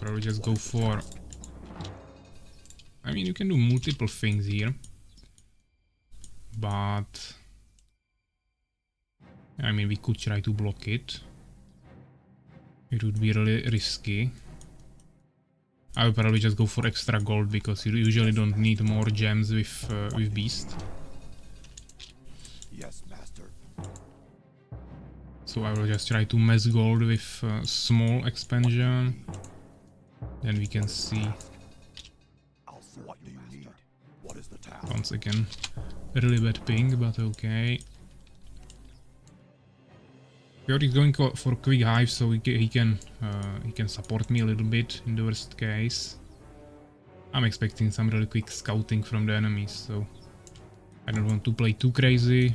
probably just go for... I mean, you can do multiple things here. But... I mean, we could try to block it. It would be really risky. I would probably just go for extra gold because you usually don't need more gems with Beast. Yes, master. So I will just try to mess gold with small expansion. Then we can see. What do you need? What is the task? Once again, really bad ping, but okay. Fjord is going for quick hive, so he can support me a little bit in the worst case. I'm expecting some really quick scouting from the enemies, so I don't want to play too crazily,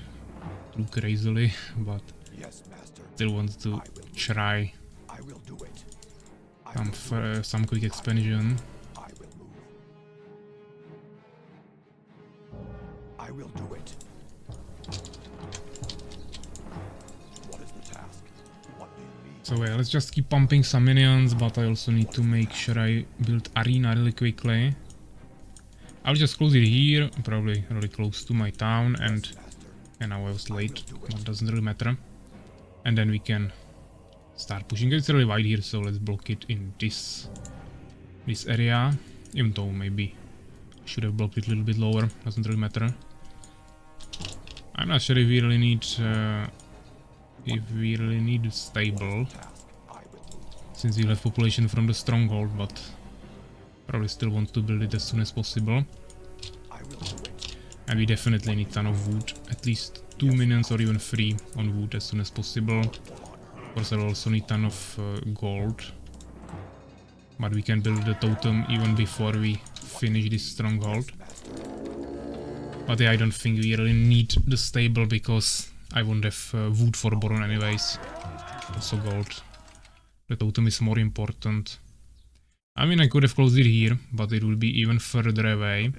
but Yes, master. still want to try I will do it. some quick expansion. I will move. I will do it. What is the task? What do you need? So yeah, let's just keep pumping some minions, but I also need to make sure I build arena really quickly. I'll just close it here, probably really close to my town, and now I was late, but doesn't really matter. And then we can start pushing. It's really wide here, so let's block it in this area. Even though maybe should have blocked it a little bit lower, doesn't really matter. I'm not sure if we really need stable, since we'll have population from the stronghold, but probably still want to build it as soon as possible. And we definitely need a ton of wood, at least 2 minions or even 3 on wood as soon as possible. Of course I will also need a ton of gold, but we can build the totem even before we finish this stronghold. But yeah, I don't think we really need the stable because I won't have wood for Boron anyways. Also gold. The totem is more important. I mean, I could have closed it here, but it will be even further away.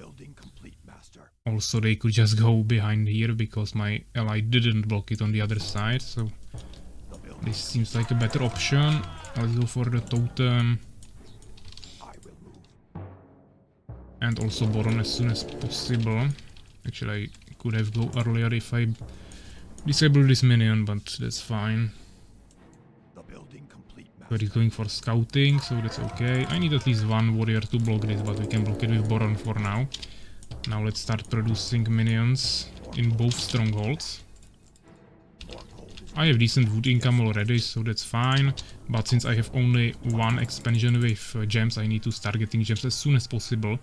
Also, they could just go behind here because my ally didn't block it on the other side, so this seems like a better option. Let's go for the totem. And also Boron as soon as possible. Actually, I could have go earlier if I disable this minion, but that's fine. But he's going for scouting, so that's okay. I need at least one warrior to block this, but we can block it with Boron for now. Now let's start producing minions in both strongholds. I have decent wood income already, so that's fine. But since I have only one expansion with gems, I need to start getting gems as soon as possible.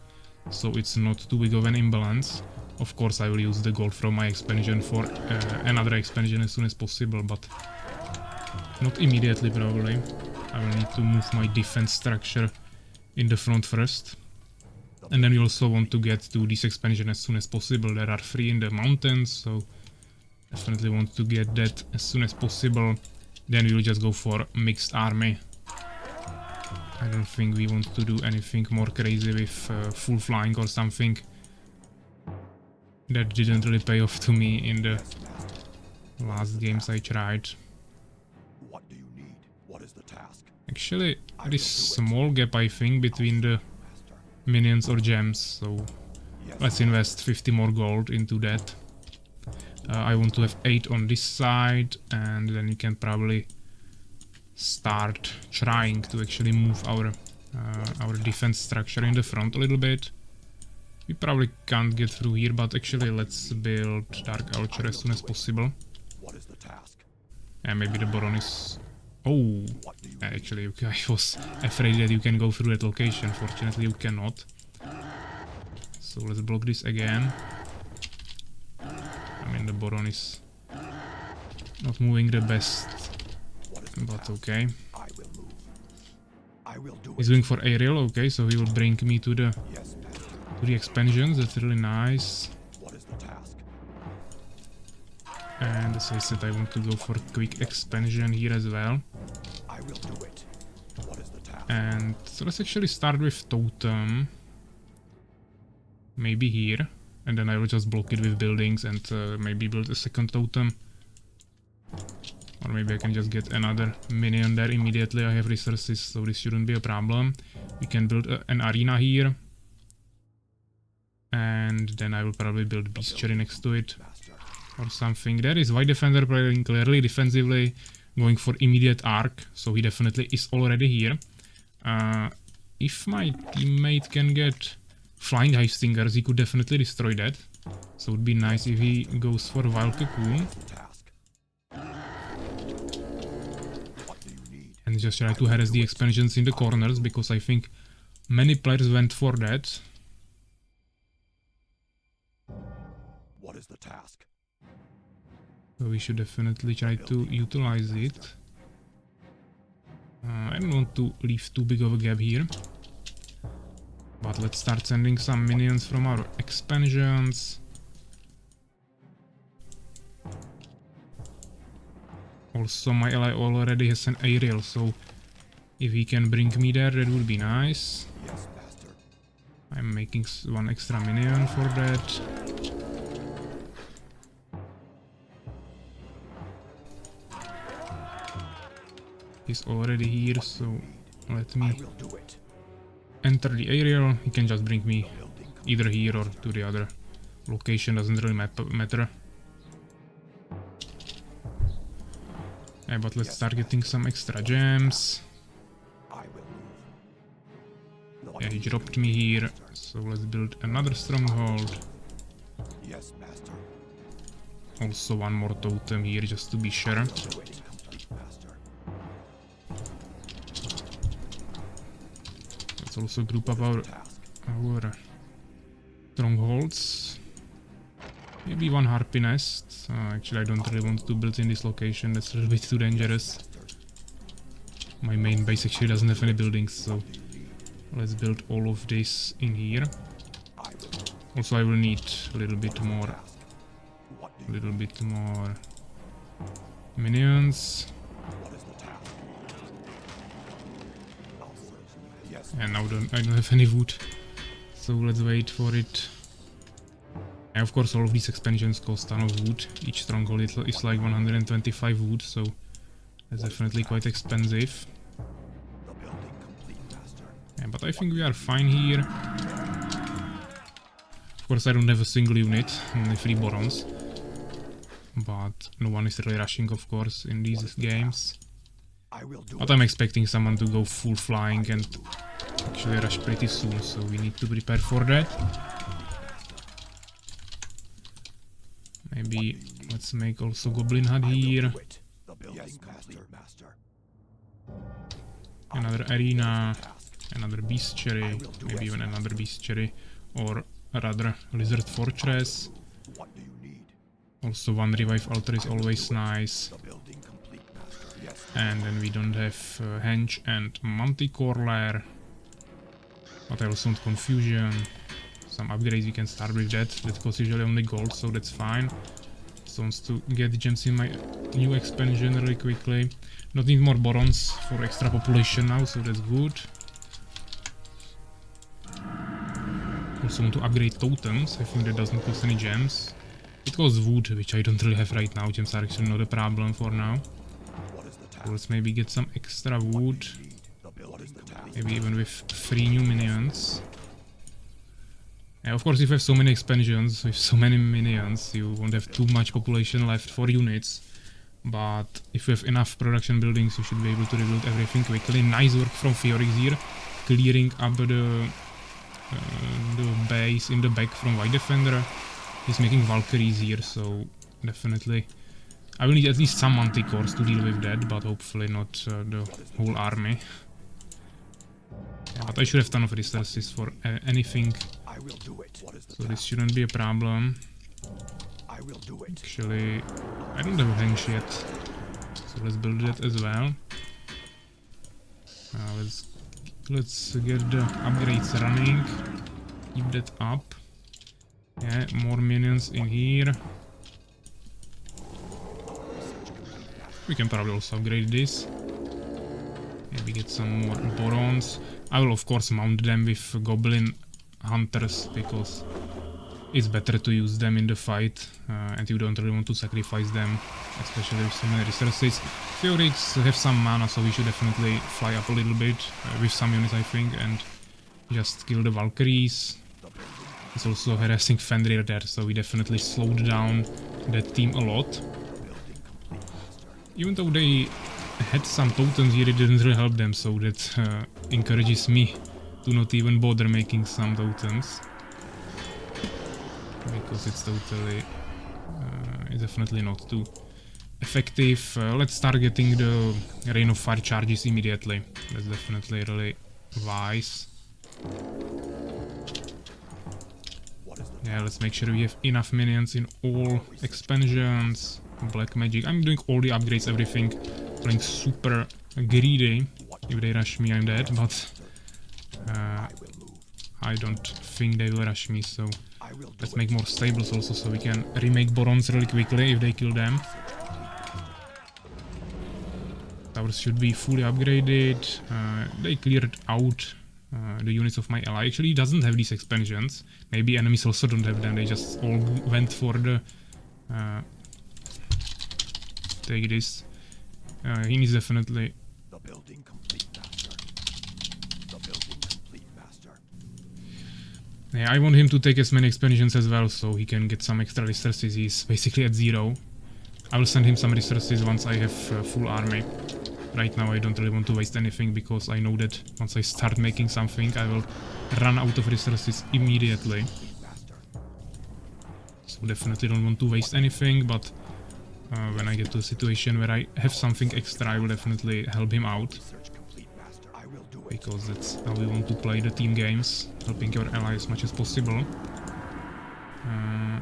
So it's not too big of an imbalance. Of course I will use the gold from my expansion for another expansion as soon as possible, but not immediately probably. I will need to move my defense structure in the front first. And then we also want to get to this expansion as soon as possible. There are 3 in the mountains, so definitely want to get that as soon as possible. Then we will just go for mixed army. I don't think we want to do anything more crazy with full flying or something. That didn't really pay off to me in the last games I tried. What do you need? What is the task? Actually, there is small gap I think between the minions or gems, so let's invest 50 more gold into that. I want to have 8 on this side, and then we can probably start trying to actually move our defense structure in the front a little bit. We probably can't get through here, but actually let's build Dark Archer as soon as possible. What is the task? And maybe the Boron is... Oh, actually I was afraid that you can go through that location. Fortunately you cannot. So let's block this again. I mean, the Boron is not moving the best, but okay. He's going for aerial, okay, so he will bring me to the expansions. That's really nice. And as I said, I want to go for quick expansion here as well. And so let's actually start with totem. Maybe here. And then I will just block it with buildings and maybe build a second totem. Or maybe I can just get another minion there immediately. I have resources, so this shouldn't be a problem. We can build an arena here. And then I will probably build bestiary next to it. Or something. There is White Defender playing clearly defensively, going for immediate arc. So he definitely is already here. If my teammate can get Flying Hive Stingers, he could definitely destroy that. So it would be nice if he goes for Wild Cocoon. And just try to harass the expansions in the corners, because I think many players went for that. What is the task? So we should definitely try to utilize it. I don't want to leave too big of a gap here. But let's start sending some minions from our expansions. Also, my ally already has an aerial, so if he can bring me there, that would be nice. Yes, master. I'm making one extra minion for that. He's already here, so let me enter the aerial. He can just bring me either here or to the other location, doesn't really matter. Yeah, but let's start getting some extra gems. Yeah, he dropped me here, so let's build another stronghold. Yes, master. Also one more totem here, just to be sure. Let's also group up our strongholds. Maybe one harpy nest. Actually, I don't really want to build in this location, that's a little bit too dangerous. My main base actually doesn't have any buildings, so let's build all of this in here. Also, I will need a little bit more minions. And now I don't have any wood, so let's wait for it. And of course, all of these expansions cost a ton of wood. Each stronghold is like 125 wood, so that's definitely quite expensive. Yeah, but I think we are fine here. Of course, I don't have a single unit, only 3 Borons. But no one is really rushing, of course, in these games. But I'm expecting someone to go full flying and actually rush pretty soon, so we need to prepare for that. Maybe let's make also Goblin Hut here. Another arena, another bestiary, maybe even another bestiary, or rather Lizard Fortress. Also one revive altar is always nice. And then we don't have Henge and Manticore Lair. But I also want Confusion. Some upgrades we can start with that. That costs usually only gold, so that's fine. So wants to get gems in my new expansion really quickly. Not need more Borons for extra population now, so that's good. Also want to upgrade totems. I think that doesn't cost any gems. It costs wood, which I don't really have right now. Gems are actually not a problem for now. So let's maybe get some extra wood. Maybe even with 3 new minions. Yeah, of course, if you have so many expansions, with so many minions, you won't have too much population left for units. But if you have enough production buildings, you should be able to rebuild everything quickly. Nice work from Fiorix here, clearing up the base in the back from White Defender. He's making Valkyries here, so definitely I will need at least some Manticores to deal with that, but hopefully not the whole army. Yeah, but I should have ton of resources for anything, so this shouldn't be a problem. Actually, I don't have a Henge yet, so let's build that as well. Let's get the upgrades running, keep that up. Yeah, more minions in here. We can probably also upgrade this. Maybe get some more Borons. I will of course mount them with Goblin Hunters, because it's better to use them in the fight, and you don't really want to sacrifice them, especially with so many resources. Theorix have some mana, so we should definitely fly up a little bit with some units, I think, and just kill the Valkyries. It's also harassing Fenrir there, so we definitely slowed down that team a lot. Even though they had some totems here, it didn't really help them, so that encourages me to not even bother making some totems. Because it's totally, it's definitely not too effective. Let's start getting the Rain of Fire charges immediately. That's definitely really wise. Yeah, let's make sure we have enough minions in all expansions. Black magic. I'm doing all the upgrades, everything. Playing super greedy. If they rush me, I'm dead, but I don't think they will rush me, so let's make more stables also, so we can remake Borons really quickly if they kill them. Towers should be fully upgraded. They cleared out the units of my ally. Actually, he doesn't have these expansions. Maybe enemies also don't have them, they just all went for the... take this. He needs definitely... The building complete, master. The building complete, master. Yeah, I want him to take as many expansions as well, so he can get some extra resources. He's basically at 0. I will send him some resources once I have full army. Right now I don't really want to waste anything, because I know that once I start making something, I will run out of resources immediately. So definitely don't want to waste anything, but when I get to a situation where I have something extra, I will definitely help him out. Because that's how we want to play the team games, helping your ally as much as possible.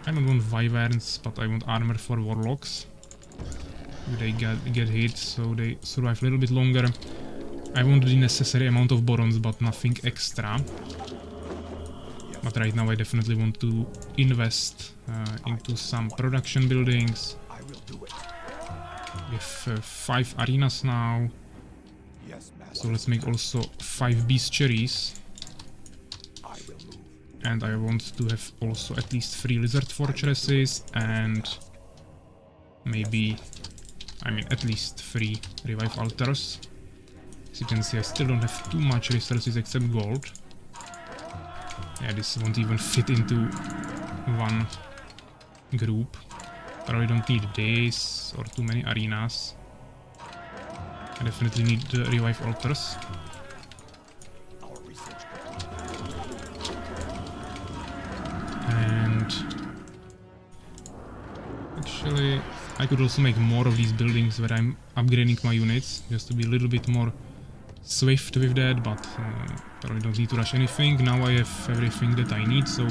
I don't want wyverns, but I want armor for warlocks. They get hit, so they survive a little bit longer. I want the necessary amount of Borons, but nothing extra. But right now I definitely want to invest into some production buildings. We have 5 arenas now. So let's make also 5 bestiaries. And I want to have also at least 3 lizard fortresses and maybe, I mean, at least 3 revive altars. As you can see, I still don't have too much resources except gold. Yeah, this won't even fit into one group. Probably don't need this or too many arenas. I definitely need the revive altars. And actually, I could also make more of these buildings where I'm upgrading my units, just to be a little bit more swift with that, but probably don't need to rush anything. Now I have everything that I need, so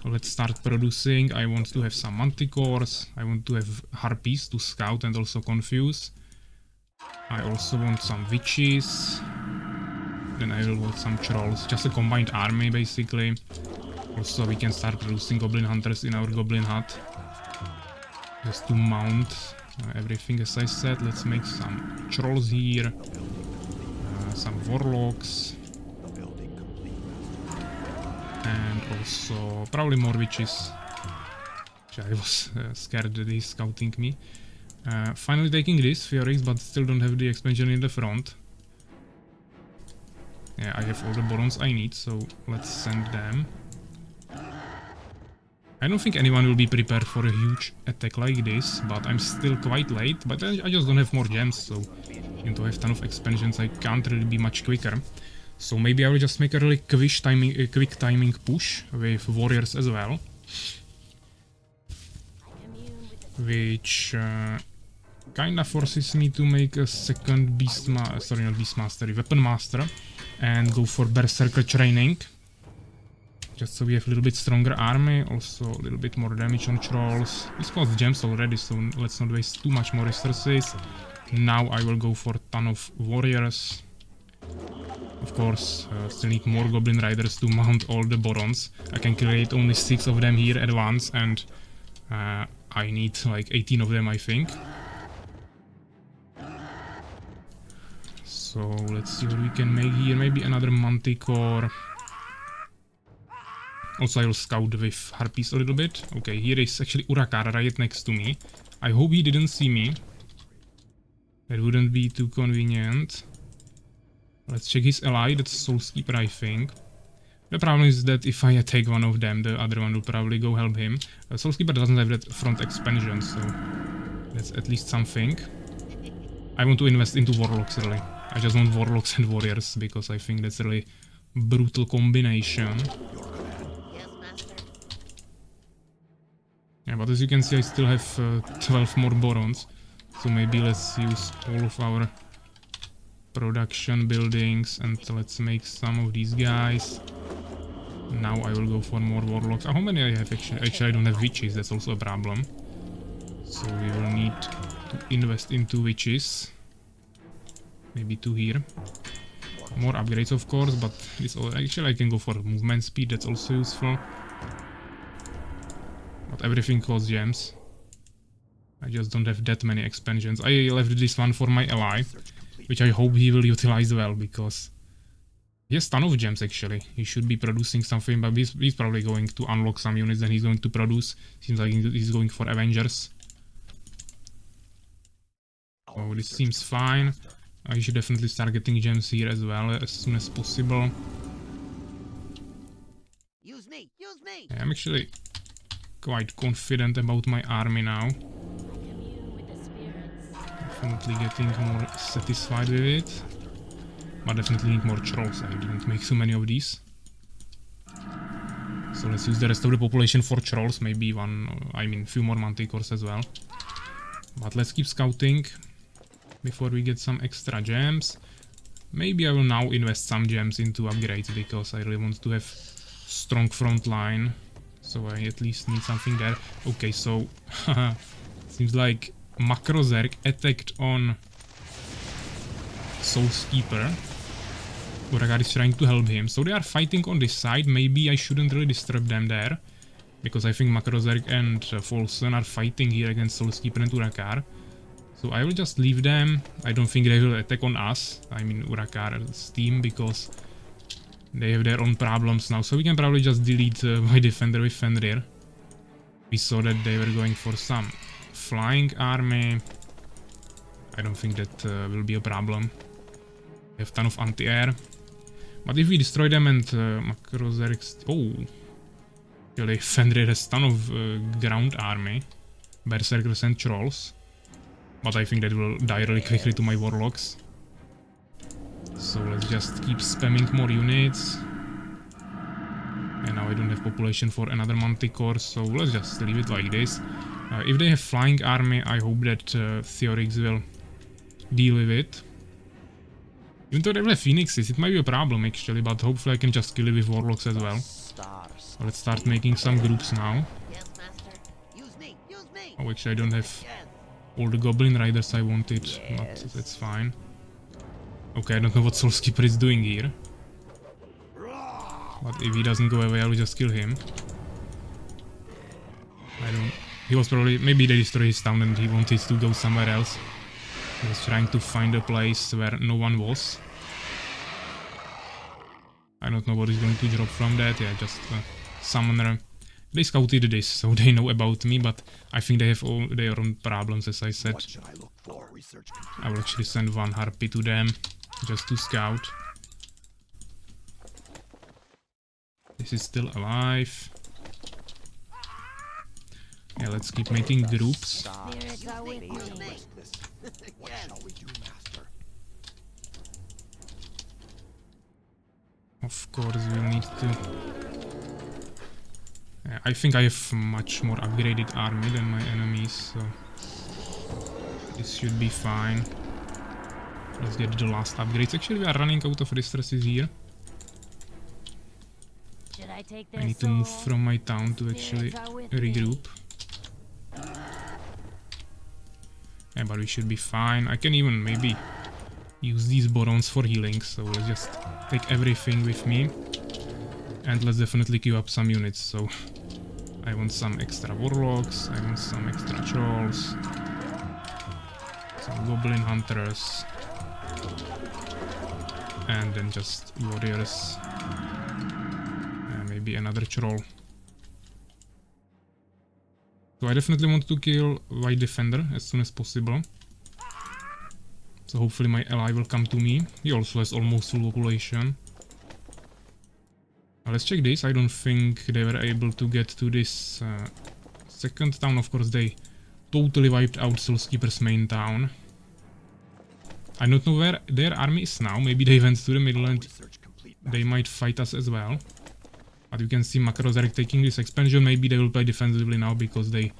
let's start producing. I want to have some manticores, I want to have harpies to scout and also confuse. I also want some witches. Then I will want some trolls, just a combined army basically. Also we can start producing goblin hunters in our goblin hut. Just to mount everything as I said. Let's make some trolls here. Some warlocks. And also probably more witches. I was scared that he's scouting me. Finally taking this, Theorix, but still don't have the expansion in the front. Yeah, I have all the Borons I need, so let's send them. I don't think anyone will be prepared for a huge attack like this, but I'm still quite late. But I just don't have more gems, so even though I have a ton of expansions, I can't really be much quicker. So maybe I will just make a really quick timing push with warriors as well. Which kinda forces me to make a second weapon master and go for berserker training. Just so we have a little bit stronger army, also a little bit more damage on trolls. This costs gems already, so let's not waste too much more resources. Now I will go for a ton of warriors. Of course, still need more goblin riders to mount all the Borons. I can create only 6 of them here at once, and I need like 18 of them, I think. So let's see what we can make here. Maybe another manticore. Also, I will scout with Harpies a little bit. Okay, here is actually Urakar right next to me. I hope he didn't see me. That wouldn't be too convenient. Let's check his ally, that's Soulskeeper, I think. The problem is that if I attack one of them, the other one will probably go help him. Soulskeeper doesn't have that front expansion, so that's at least something. I want to invest into Warlocks, really. I just want Warlocks and Warriors, because I think that's a really brutal combination. Yeah, but as you can see, I still have 12 more Borons. So maybe let's use all of our production buildings and let's make some of these guys. Now I will go for more Warlocks. How many I have actually? Actually, I don't have Witches, that's also a problem. So we will need to invest into Witches. Maybe 2 here. More upgrades, of course, but this actually I can go for movement speed, that's also useful. But everything costs gems. I just don't have that many expansions. I left this one for my ally, which I hope he will utilize well, because he has a ton of gems actually. He should be producing something, but he's probably going to unlock some units and he's going to produce. Seems like he's going for Avengers. Oh, this seems fine. I should definitely start getting gems here as well as soon as possible. Use me! Use me! I'm actually quite confident about my army now. Definitely getting more satisfied with it. But definitely need more trolls. I didn't make so many of these. So let's use the rest of the population for trolls. Maybe few more manticores as well. But let's keep scouting before we get some extra gems. Maybe I will now invest some gems into upgrades, because I really want to have strong front line. So I at least need something there. Okay, so seems like Macrozerg attacked on Soulskeeper. Urakar is trying to help him. So they are fighting on this side. Maybe I shouldn't really disturb them there, because I think Macrozerg and Folson are fighting here against Soulskeeper and Urakar. So I will just leave them. I don't think they will attack on us. I mean Urakar's team, because they have their own problems now. So we can probably just delete my defender with Fenrir. We saw that they were going for some flying army. I don't think that will be a problem. They have a ton of anti-air. But if we destroy them and Macrozerg's... Oh! Actually, Fenrir has a ton of ground army. Berserkers and trolls. But I think that will die really quickly to my Warlocks. So let's just keep spamming more units. And now I don't have population for another Manticore, so let's just leave it like this. If they have flying army, I hope that Theorix will deal with it. Even though they have Phoenixes, it might be a problem actually, but hopefully I can just kill it with Warlocks as well. So let's start making some groups now. Oh, actually I don't have all the Goblin Riders I wanted, but that's fine. Okay, I don't know what Soulskeeper is doing here. But if he doesn't go away, I will just kill him. I don't... He was probably... Maybe they destroyed his town and he wanted to go somewhere else. He was trying to find a place where no one was. I don't know what is going to drop from that. Yeah, just a summoner. They scouted this, so they know about me, but I think they have all their own problems, as I said. I will actually send one Harpy to them, just to scout. This is still alive. Yeah, let's keep making groups. Of course, we'll need to... I think I have much more upgraded army than my enemies, so this should be fine. Let's get the last upgrades. Actually, we are running out of resources here. I need to move from my town to actually regroup. Yeah, but we should be fine. I can even maybe use these Borons for healing, so let's just take everything with me. And let's definitely queue up some units, so... I want some extra Warlocks, I want some extra Trolls, some Goblin Hunters, and then just Warriors. be another troll. So I definitely want to kill White Defender as soon as possible. So hopefully my ally will come to me. He also has almost full population. Let's check this. I don't think they were able to get to this second town. Of course, they totally wiped out Soulskeeper's main town. I don't know where their army is now. Maybe they went to the middle and Research complete. they might fight us as well. But you can see Makarozarek taking this expansion. Maybe they will play defensively now because they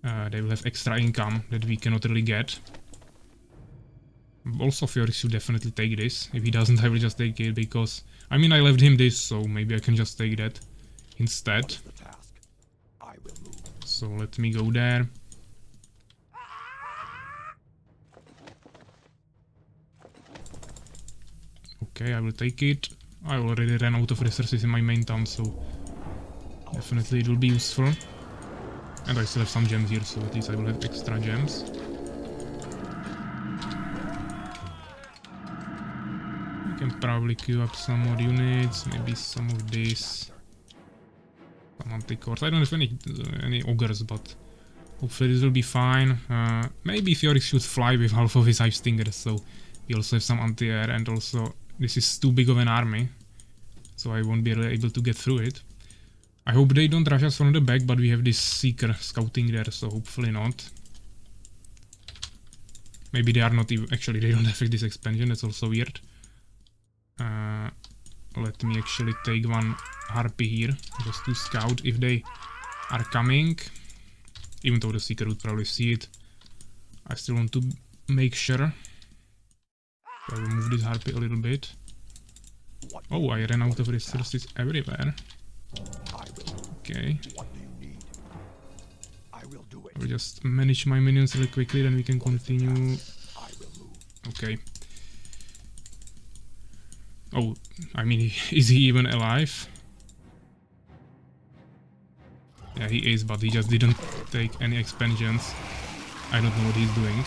will have extra income that we cannot really get. Also, Fjord should definitely take this. If he doesn't, I will just take it because... I mean, I left him this, so maybe I can just take that instead. The task. I will move. So let me go there. Okay, I will take it. I already ran out of resources in my main town, so definitely it will be useful. And I still have some gems here, so at least I will have extra gems. We can probably queue up some more units, maybe some of this. Some anti-cores. I don't have any ogres, but hopefully this will be fine. Maybe Theorix should fly with half of his hive stingers, so we also have some anti-air, and also this is too big of an army, so I won't be really able to get through it. I hope they don't rush us from the back, but we have this Seeker scouting there, so hopefully not. Maybe they are not even... Actually, they don't affect this expansion, that's also weird. Let me actually take one Harpy here, just to scout if they are coming. Even though the Seeker would probably see it. I still want to make sure. So I will move this Harpy a little bit. Oh, I ran out of resources everywhere. Okay. What do you need? I will do it. I will just manage my minions really quickly, then we can continue. I will move. Okay. Oh, I mean, is he even alive? Yeah, he is, but he just didn't take any expansions. I don't know what he's doing.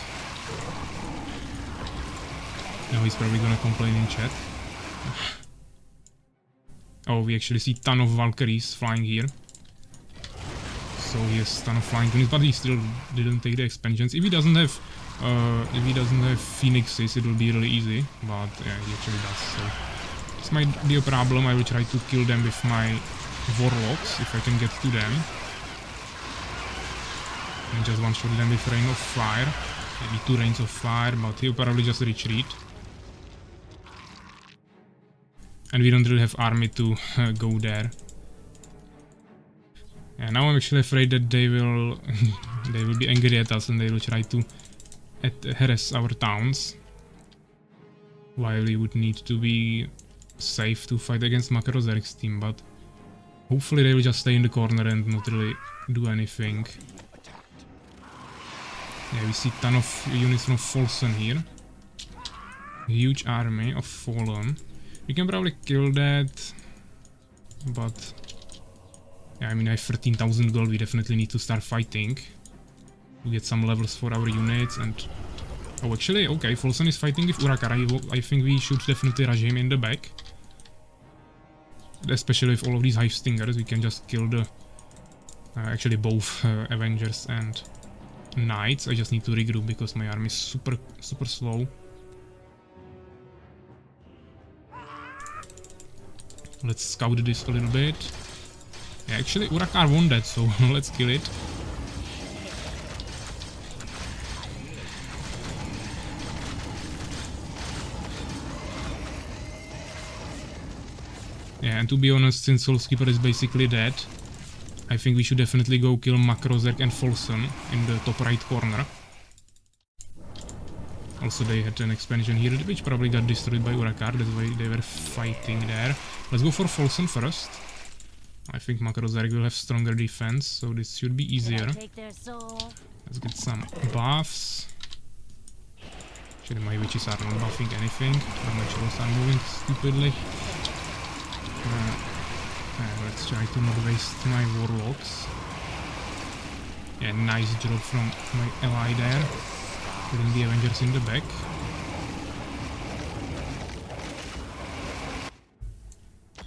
Now he's probably gonna complain in chat. Oh, we actually see ton of Valkyries flying here. So he has ton of flying units, but he still didn't take the expansions. If he doesn't have Phoenixes, it will be really easy. But yeah, he actually does. So this might be a problem. I will try to kill them with my Warlocks if I can get to them. And just one shot them with Rain of Fire. Maybe 2 Rains of Fire, but he'll probably just retreat. And we don't really have army to go there. And now I'm actually afraid that they will they will be angry at us and they will try to harass our towns. While we would need to be safe to fight against Makarozarek's team, but hopefully they will just stay in the corner and not really do anything. Yeah, we see a ton of units from Folsen here. Huge army of Fallen. We can probably kill that, but yeah, I mean I have 13,000 gold, we definitely need to start fighting to get some levels for our units. And oh, actually, okay, Folsen is fighting with Urakar. I think we should definitely rush him in the back. Especially with all of these hive stingers, we can just kill the actually both Avengers and Knights. I just need to regroup because my army is super slow. Let's scout this a little bit. Yeah, actually Urakar won that, so let's kill it. Yeah, and to be honest, since Soulskeeper is basically dead, I think we should definitely go kill Makrozerk and Folsen in the top right corner. Also, they had an expansion here, which probably got destroyed by Urakar, that's why they were fighting there. Let's go for Folsen first. I think Makrozerk will have stronger defense, so this should be easier. Let's get some buffs. Actually, my witches are not buffing anything, but my trolls are moving stupidly. Let's try to not waste my Warlocks. Yeah, nice job from my ally there. Putting the Avengers in the back.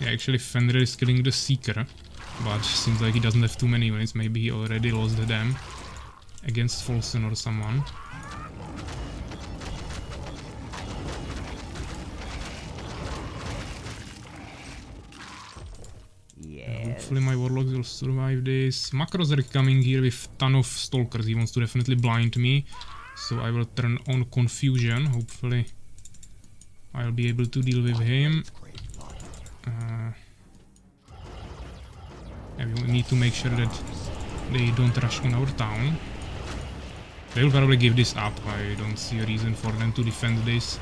Yeah, actually Fenrir is killing the Seeker, but seems like he doesn't have too many units. Maybe he already lost them against Folsen or someone. Hopefully my warlocks will survive this. Macros are coming here with ton of stalkers. He wants to definitely blind me, so I will turn on confusion. Hopefully I'll be able to deal with him. Yeah, we need to make sure that they don't rush on our town. They will probably give this up. I don't see a reason for them to defend this.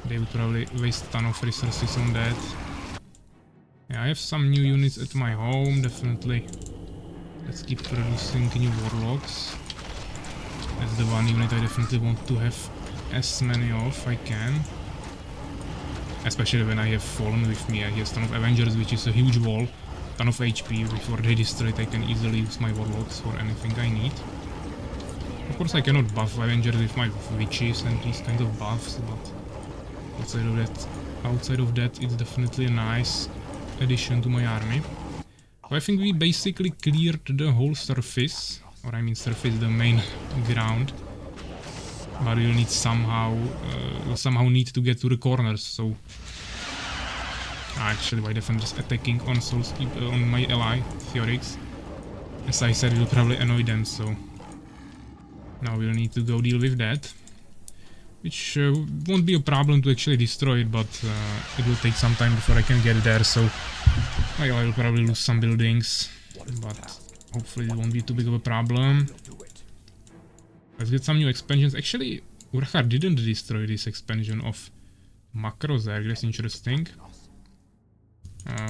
They would probably waste a ton of resources on that. Yeah, I have some new units at my home, definitely. Let's keep producing new warlocks. That's the one unit I definitely want to have as many of I can. Especially when I have Fallen with me. I have a ton of Avengers, which is a huge wall. Ton of HP. Before they destroy it, I can easily use my warlocks for anything I need. Of course, I cannot buff Avengers with my witches and these kinds of buffs, but outside of that, it's definitely a nice addition to my army. So I think we basically cleared the whole surface, or I mean surface, the main ground. But we'll need somehow need to get to the corners. So actually, my defenders attacking on on my ally Theorix. As I said, we'll probably annoy them. So now we'll need to go deal with that, which won't be a problem to actually destroy it, but it will take some time before I can get there. So I will probably lose some buildings, but hopefully it won't be too big of a problem. Let's get some new expansions. Actually, Urachar didn't destroy this expansion of Macros there. That's interesting.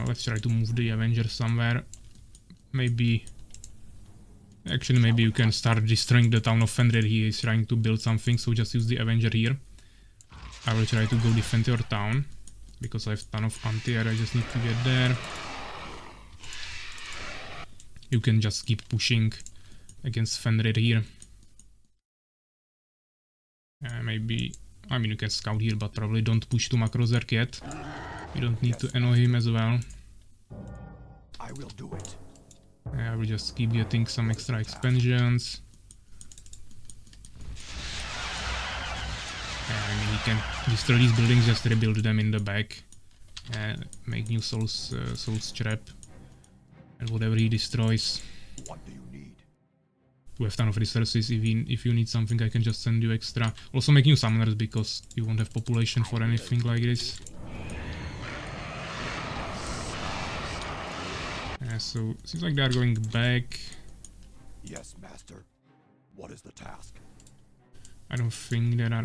Let's try to move the Avenger somewhere. Maybe... Actually, maybe you can start destroying the town of Fenrir. He is trying to build something, so just use the Avenger here. I will try to go defend your town, because I have a ton of anti-air. I just need to get there. You can just keep pushing against Fenrir here. Maybe... I mean, you can scout here, but probably don't push to Makrozerk yet. You don't need to annoy him as well. I will do it. I will just keep getting some extra expansions. I mean, he can destroy these buildings, just rebuild them in the back. Make new souls trap. And whatever he destroys. What do you need? We have ton of resources. If you need something, I can just send you extra. Also make new summoners, because you won't have population for anything like this. So seems like they are going back. Yes, master. What is the task? I don't think there are...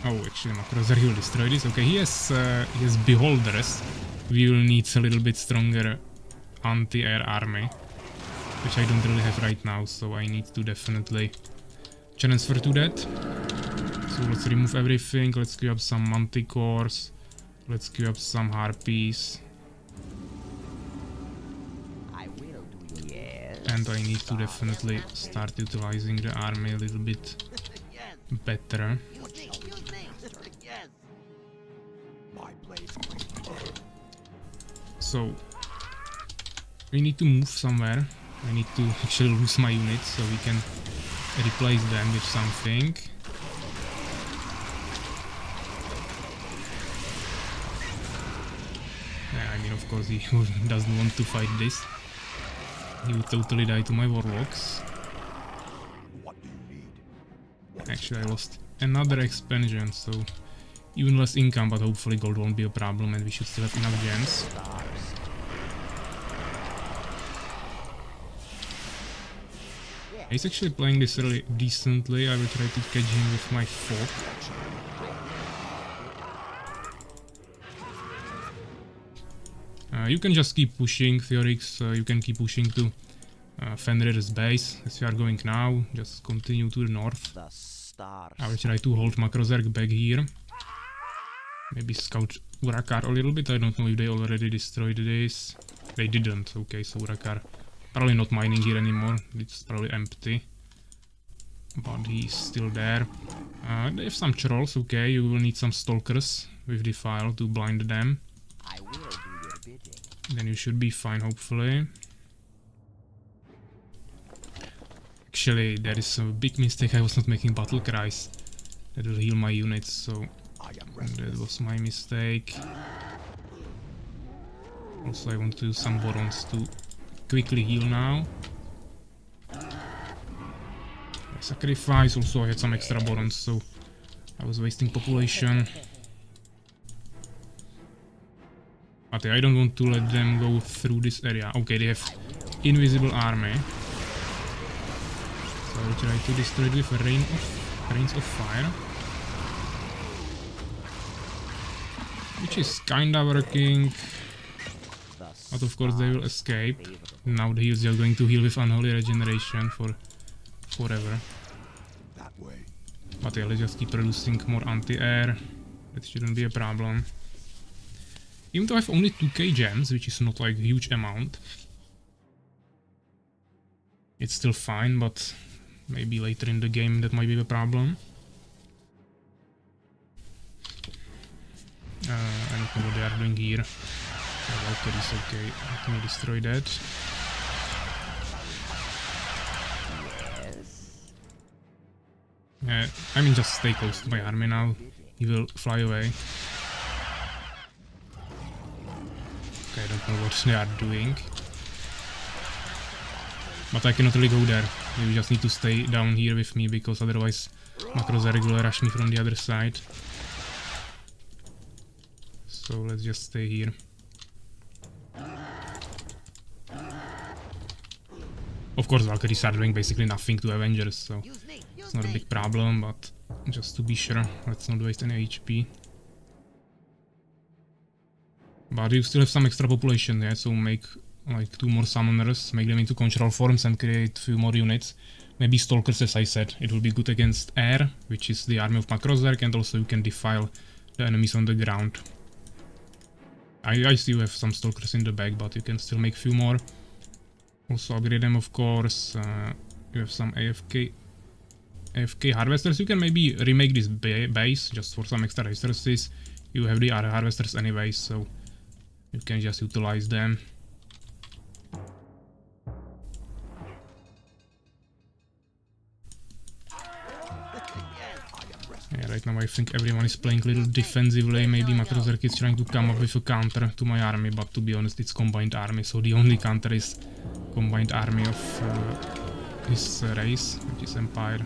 Oh, actually, Macrozer, he will destroy this. Okay, he has Beholders. We will need a little bit stronger anti-air army, which I don't really have right now, so I need to definitely transfer to that. So let's remove everything. Let's queue up some Manticores. Let's queue up some Harpies. And I need to definitely start utilizing the army a little bit better. So we need to move somewhere. I need to actually lose my units so we can replace them with something. Yeah, I mean, of course he doesn't want to fight this. He would totally die to my warlocks. What do you need? Actually, I lost another expansion, so even less income, but hopefully gold won't be a problem and we should still have enough gens. He's actually playing this really decently. I will try to catch him with my folk. You can just keep pushing, Theorix. You can keep pushing to Fenrir's base, as we are going now. Just continue to the north. I will try to hold Makrozerk back here. Maybe scout Urachar a little bit. I don't know if they already destroyed this. They didn't. Okay, so Urachar probably not mining here anymore. It's probably empty. But he's still there. They have some trolls. Okay, you will need some stalkers with Defile to blind them. I will do Then you should be fine, hopefully. Actually, there is a big mistake. I was not making battle cries. That will heal my units, so that was my mistake. Also, I want to do some Borons to quickly heal now. I sacrifice. Also, I had some extra Borons, so I was wasting population. But I don't want to let them go through this area. Okay, they have invisible army. So I will try to destroy it with a rains of fire. Which is kinda working. But of course they will escape. Now he is just going to heal with unholy regeneration for forever. But yeah, let's just keep producing more anti-air. That shouldn't be a problem. Even though I have only 2k gems, which is not like a huge amount. It's still fine, but maybe later in the game that might be the problem. I don't know what they are doing here. Valkyrie's okay, let me destroy that. I mean, just stay close to my army now. He will fly away. Okay, I don't know what they are doing. But I cannot really go there. You just need to stay down here with me, because otherwise macros will rush me from the other side. So let's just stay here. Of course, Valkyries are doing basically nothing to Avengers, so it's not a big problem, but just to be sure, let's not waste any HP. But you still have some extra population there, so make like 2 more summoners, make them into control forms and create few more units. Maybe stalkers, as I said. It will be good against air, which is the army of Macrozerk, and also you can defile the enemies on the ground. I still have some stalkers in the back, but you can still make few more. Also upgrade them, of course. You have some AFK harvesters. You can maybe remake this base just for some extra resources. You have the other harvesters anyway, so you can just utilize them. Yeah, right now I think everyone is playing a little defensively. Maybe Macrozerk is trying to come up with a counter to my army, but to be honest, it's combined army, so the only counter is combined army of his race, which is Empire.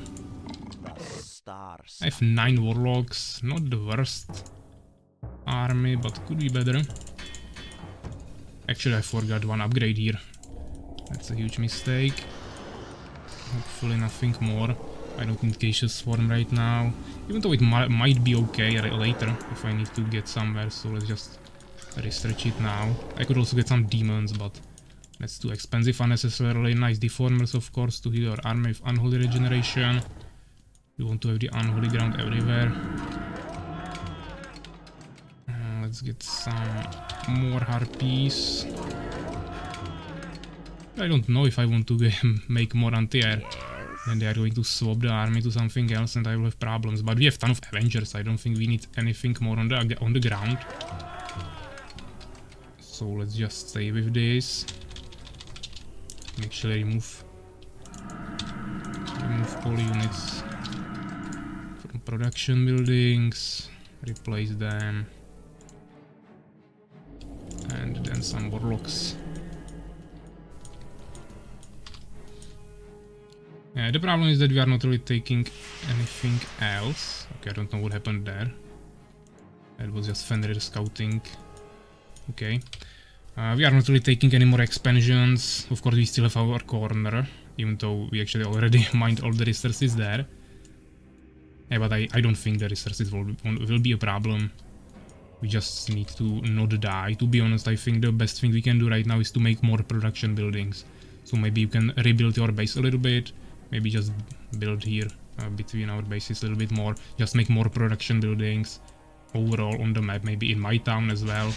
I have 9 warlocks, not the worst army, but could be better. Actually, I forgot one upgrade here. That's a huge mistake. Hopefully nothing more. I don't need Cautious Swarm right now, even though it might be okay later if I need to get somewhere, so let's just research it now. I could also get some demons, but that's too expensive unnecessarily. Nice deformers, of course, to heal your army with unholy regeneration. You want to have the unholy ground everywhere. Let's get some more harpies. I don't know if I want to make more anti-air. Then they are going to swap the army to something else and I will have problems. But we have ton of Avengers, I don't think we need anything more on the ground. So let's just stay with this. Actually remove all units from production buildings, replace them, and then some warlocks. Yeah, the problem is that we are not really taking anything else. Okay, I don't know what happened there. That was just Fenrir scouting. Okay. We are not really taking any more expansions. Of course, we still have our corner, even though we actually already mined all the resources there. Yeah, but I don't think the resources will be a problem. We just need to not die. To be honest, I think the best thing we can do right now is to make more production buildings. So maybe you can rebuild your base a little bit. Maybe just build here between our bases a little bit more. Just make more production buildings overall on the map. Maybe in my town as well.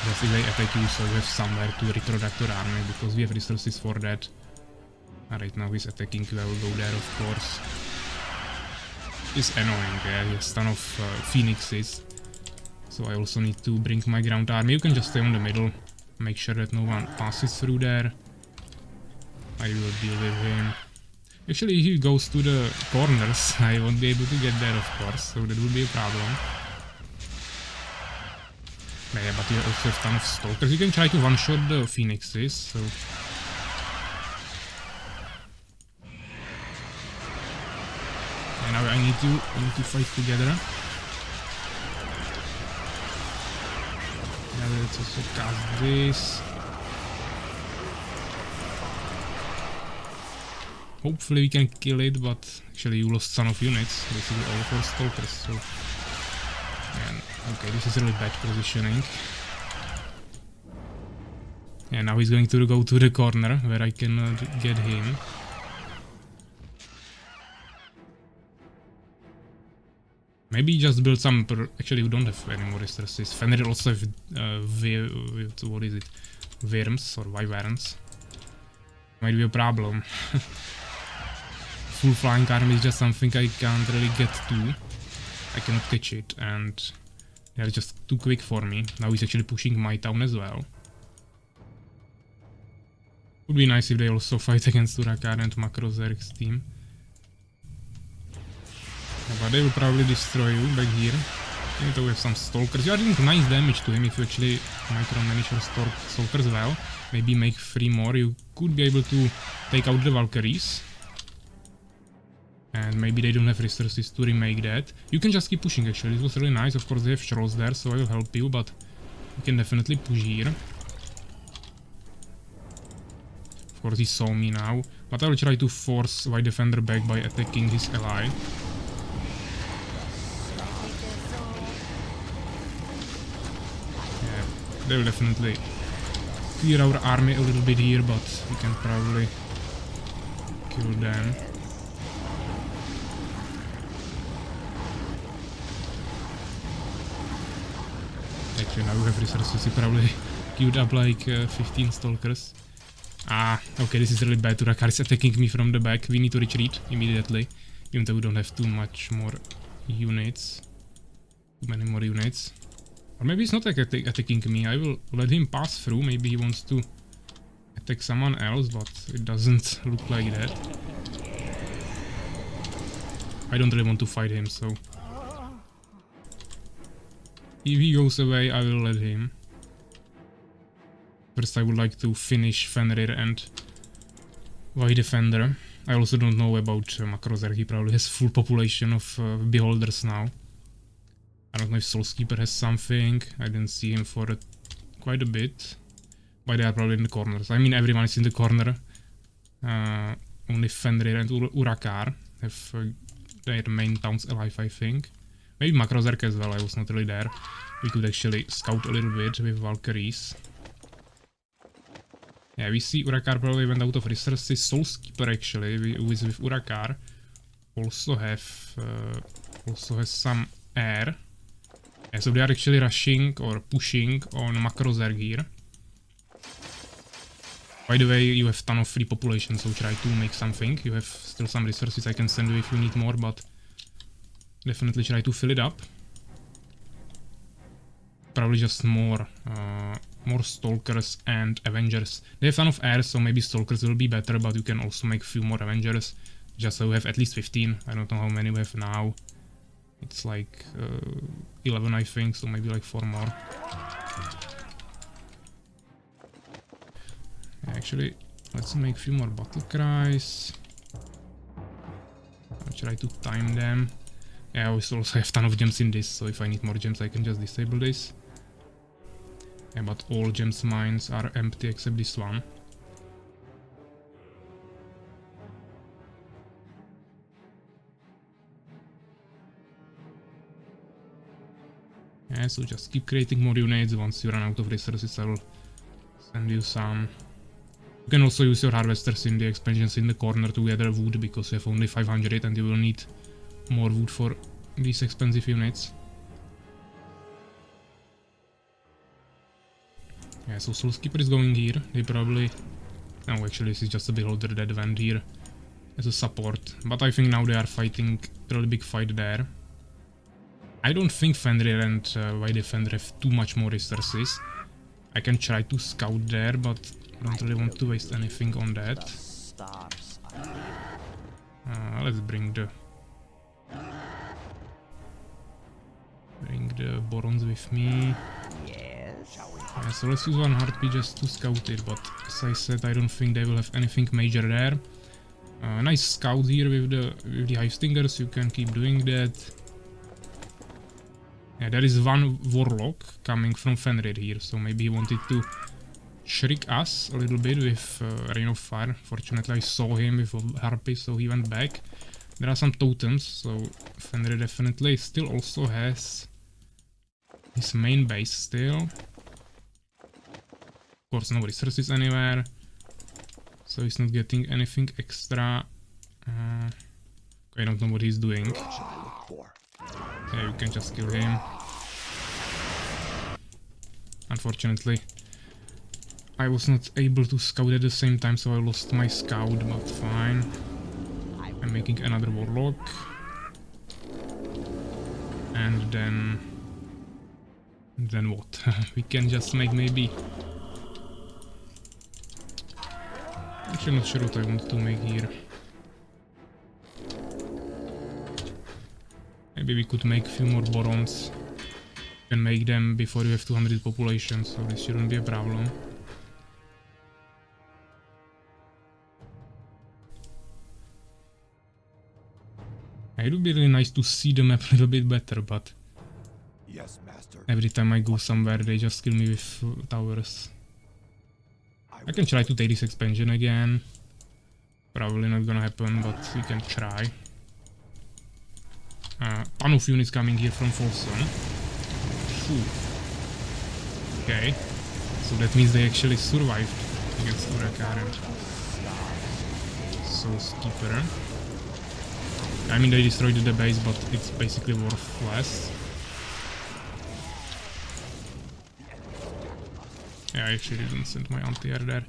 Just if they attack you, so you have somewhere to reproduct your army, because we have resources for that. Right now he's attacking, I will go there, of course. It's annoying, yeah, he has a ton of phoenixes. So I also need to bring my ground army. You can just stay on the middle. Make sure that no one passes through there. I will deal with him. Actually, if he goes to the corners, I won't be able to get there, of course, so that would be a problem. Yeah, but you also have a ton of stalkers. You can try to one-shot the phoenixes, so... And now we need to fight together. Yeah, let's also cast this. Hopefully we can kill it, but actually you lost ton of units, basically all of our stalkers, so... And, okay, this is really bad positioning. Yeah, now he's going to go to the corner, where I can get him. Maybe just build some... Actually, we don't have any more resources. Fenrir also have... what is it? Worms, or wyverns. Might be a problem. Full flying army is just something I can't really get to. I cannot catch it, and they're just too quick for me. Now he's actually pushing my town as well. Would be nice if they also fight against Urakar and Makrozerg's team. Yeah, but they will probably destroy you back here. You need to have some stalkers. You are doing nice damage to him if you actually micromanage your stalkers well. Maybe make 3 more. You could be able to take out the Valkyries. And maybe they don't have resources to remake that. You can just keep pushing actually, it was really nice. Of course they have trolls there, so I will help you, but you can definitely push here. Of course he saw me now, but I will try to force White Defender back by attacking his ally. Yeah, they will definitely clear our army a little bit here, but we can probably kill them. Actually, now we have resources, we probably queued up like 15 stalkers. Ah, okay, this is really bad. Urakar is attacking me from the back. We need to retreat immediately, even though we don't have too much more units. Too many more units. Or maybe he's not attacking me. I will let him pass through. Maybe he wants to attack someone else, but it doesn't look like that. I don't really want to fight him, so... If he goes away, I will let him. First I would like to finish Fenrir and White Defender. I also don't know about Makrozerg, he probably has full population of beholders now. I don't know if Soulskeeper has something, I didn't see him for quite a bit. But they are probably in the corners. I mean everyone is in the corner. Only Fenrir and Urakar have their main towns alive, I think. Maybe Makrozerg as well, I was not really there. We could actually scout a little bit with Valkyries. Yeah, we see Urakar probably went out of resources. Soulskeeper actually, who is with Urakar, also has some air. Yeah, so they are actually rushing or pushing on Makrozerg here. By the way, you have ton of free population, so try to make something. You have still some resources I can send you if you need more, but definitely try to fill it up. Probably just more stalkers and avengers. They have ton of air, so maybe stalkers will be better, but you can also make a few more avengers. Just so we have at least 15. I don't know how many we have now. It's like 11 I think, so maybe like 4 more. Actually, let's make a few more battle cries. I'll try to time them. Yeah, I also have ton of gems in this, so if I need more gems I can just disable this. Yeah, but all gems mines are empty except this one. Yeah, so just keep creating more units. Once you run out of resources I will send you some. You can also use your harvesters in the expansions in the corner to gather wood, because you have only 500 and you will need more wood for these expensive units. Yeah, so Soulskeeper is going here. They probably... No, actually this is just a beholder that went here as a support. But I think now they are fighting a really big fight there. I don't think Fenrir and White Defender have too much more resources. I can try to scout there, but I don't really want to waste anything on that. Let's bring the Borons with me. Yeah, so let's use one heartbeat just to scout it, but as I said, I don't think they will have anything major there. Nice scout here with the hive stingers. You can keep doing that. Yeah, there is one warlock coming from Fenrir here, so maybe he wanted to shriek us a little bit with Rain of Fire. Fortunately, I saw him with a harpy, so he went back. There are some totems, so Fenrir definitely still also has his main base still. Of course, no resources anywhere, so he's not getting anything extra. I don't know what he's doing. Yeah, you can just kill him. Unfortunately, I was not able to scout at the same time, so I lost my scout, but fine. I'm making another warlock. And then what? We can just make maybe... Actually, not sure what I want to make here. Maybe we could make a few more Borons. You can make them before you have 200 population, so this shouldn't be a problem. It would be really nice to see the map a little bit better, but Yes, master. every time I go somewhere they just kill me with towers. I can try to take this expansion again. Probably not gonna happen, but we can try. Ton of units coming here from Folsom. Okay, so that means they actually survived against Urakaren. Soul's Keeper. I mean, they destroyed the base, but it's basically worthless. Yeah, I actually didn't send my anti-air there.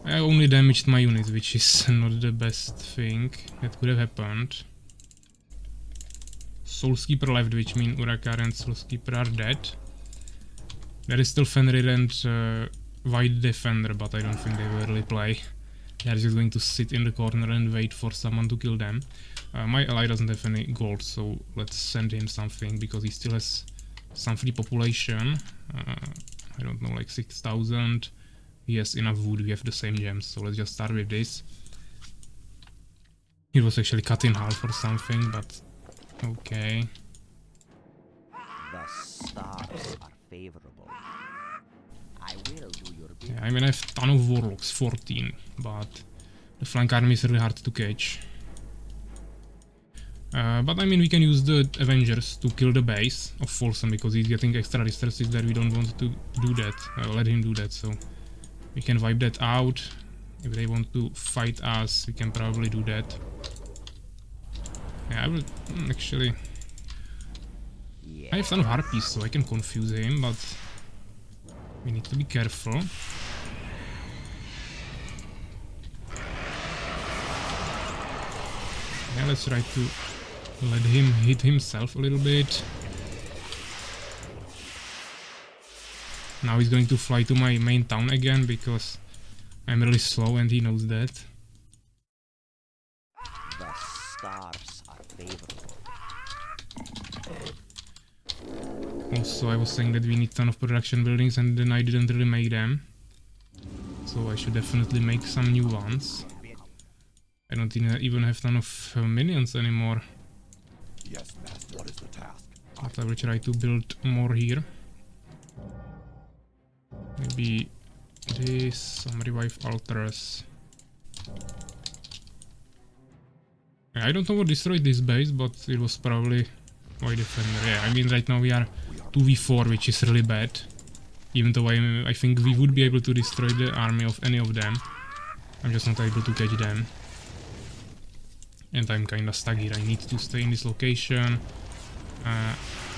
I only damaged my units, which is not the best thing that could have happened. Soulskeeper left, which means Urakar and Soulskeeper are dead. There is still Fenrir and White Defender, but I don't think they will really play. They are just going to sit in the corner and wait for someone to kill them. My ally doesn't have any gold, so let's send him something, because he still has some free population. I don't know, like 6,000. He has enough wood, we have the same gems, so let's just start with this. It was actually cut in half or something, but okay. The stars are favorable. I will do your bidding. Yeah, I mean, I have a ton of warlocks, 14, but the flank army is really hard to catch. But I mean, we can use the Avengers to kill the base of Folsom, because he's getting extra resources there. We don't want to do that, let him do that, so we can wipe that out. If they want to fight us, we can probably do that. Yeah, I will actually... I have ton of harpies, so I can confuse him, but we need to be careful. Yeah, let's try to let him hit himself a little bit. Now he's going to fly to my main town again, because I'm really slow and he knows that. The stars are favorable. Also, I was saying that we need a ton of production buildings, and then I didn't really make them. So I should definitely make some new ones. I don't even have a ton of minions anymore. Yes, master. What is the task? But I will try to build more here. Maybe this, some revive altars. I don't know what destroyed this base, but it was probably White Defender. Yeah, I mean, right now we are 2v4, which is really bad. Even though I think we would be able to destroy the army of any of them. I'm just not able to catch them. And I'm kinda stuck here. I need to stay in this location.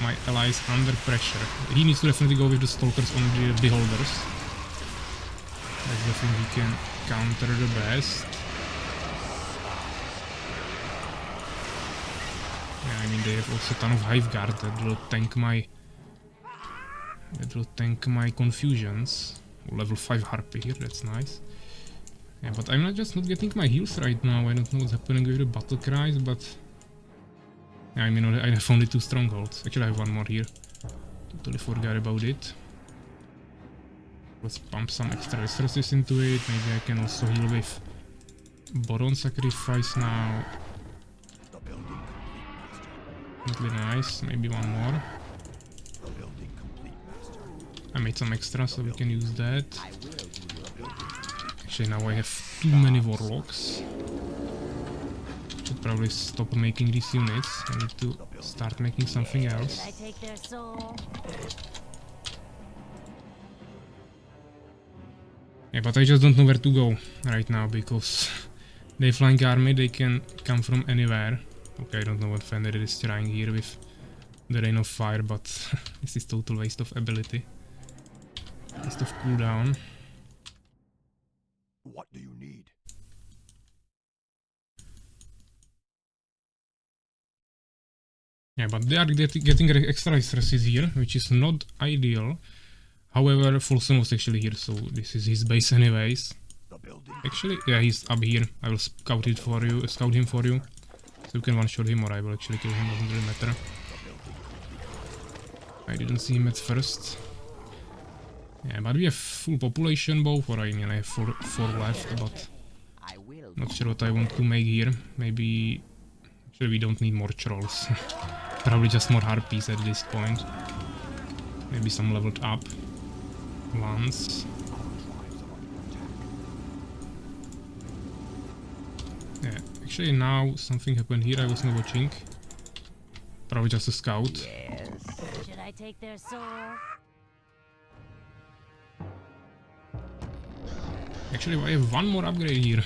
My ally is under pressure. He needs to definitely go with the stalkers on the beholders. That's the thing he can counter the best. Yeah, I mean, they have also a ton of hive guard that will tank my That will tank my confusions. Oh, level 5 harpy here, that's nice. Yeah, but I'm just not getting my heals right now. I don't know what's happening with the battle cries, but... Yeah, I mean, I have only 2 strongholds. Actually, I have 1 more here. Totally forgot about it. Let's pump some extra resources into it. Maybe I can also heal with Boron Sacrifice now. The building complete, master. Really nice. Maybe 1 more. The building complete, master. I made some extra, so we can use that. I will do your bidding. Actually, now I have too many warlocks. Should probably stop making these units. I need to start making something else. Should I take their soul? Yeah, but I just don't know where to go right now because they flying army, they can come from anywhere. Okay, I don't know what Fender is trying here with the Rain of Fire, but this is total waste of ability. Waste of cooldown. What do you need? Yeah, but they are getting extra resources here, which is not ideal. However, Folsom was actually here, so this is his base anyways. The building. Actually, yeah, he's up here. I will scout him for you. So you can one-shot him, or I will actually kill him, doesn't really matter. I didn't see him at first. Yeah, but we have full population both, or I mean I have 4 left, but I will not sure what I want to make here. Maybe... Actually, we don't need more trolls. Probably just more harpies at this point. Maybe some leveled up ones. Yeah, actually now something happened here I was not watching. Probably just a scout. Yes. Should I take their soul? Actually, I have 1 more upgrade here.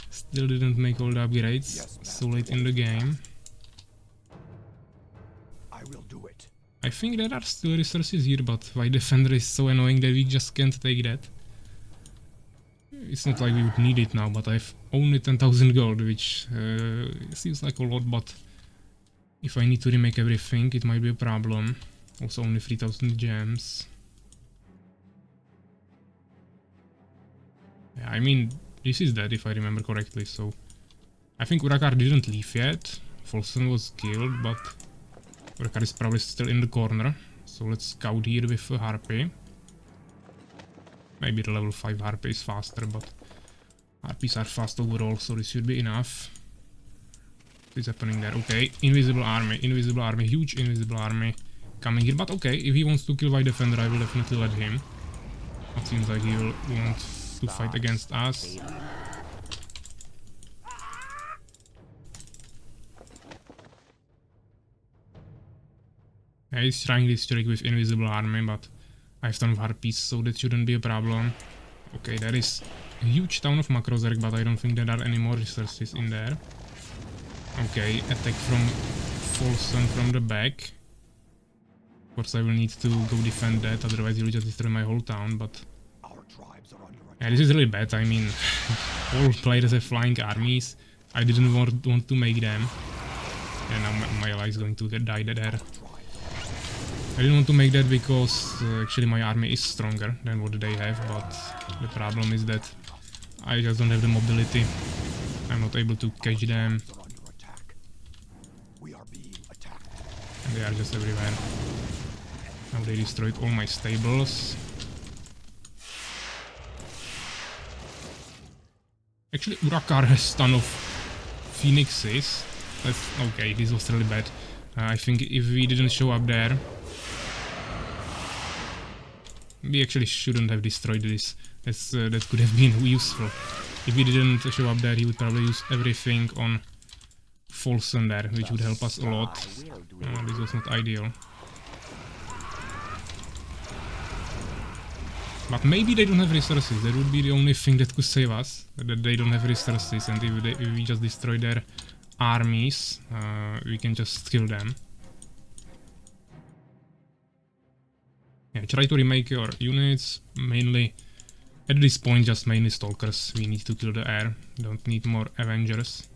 Still didn't make all the upgrades. Yes, So late in the game. I will do it. I think there are still resources here, but why Defender is so annoying that we just can't take that. It's not like we would need it now, but I have only 10,000 gold, which seems like a lot, but if I need to remake everything, it might be a problem. Also only 3,000 gems. Yeah, I mean, this is dead if I remember correctly, so... I think Urakar didn't leave yet. Folsom was killed, but... Urakar is probably still in the corner. So let's scout here with a Harpy. Maybe the level 5 Harpy is faster, but... Harpies are fast overall, so this should be enough. What is happening there? Okay, invisible army, huge invisible army coming here. But okay, if he wants to kill my defender, I will definitely let him. It seems like he will want to fight against us. Yeah, he's trying this trick with invisible army, but I have ton of harpies, so that shouldn't be a problem. Okay, there is a huge town of Makrozerk, but I don't think there are any more resources in there. Okay, attack from Folsom from the back. Of course I will need to go defend that, otherwise he will just destroy my whole town, but... Our tribes are under attack. Yeah, this is really bad. I mean, all players have flying armies. I didn't want to make them. And now my ally is going to die there. I didn't want to make that because actually my army is stronger than what they have, but the problem is that I just don't have the mobility. I'm not able to catch them. Are under attack. We are being attacked. And they are just everywhere. Now they destroyed all my stables. Actually, Urakar has ton of phoenixes. That's okay, this was really bad. I think if we didn't show up there... We actually shouldn't have destroyed this. That could have been useful. If we didn't show up there, he would probably use everything on Folsom there, which would help us a lot. This was not ideal. But maybe they don't have resources. That would be the only thing that could save us. That they don't have resources, and if we just destroy their armies, we can just kill them. Yeah, try to remake your units, mainly, at this point just mainly stalkers. We need to kill the air, don't need more Avengers.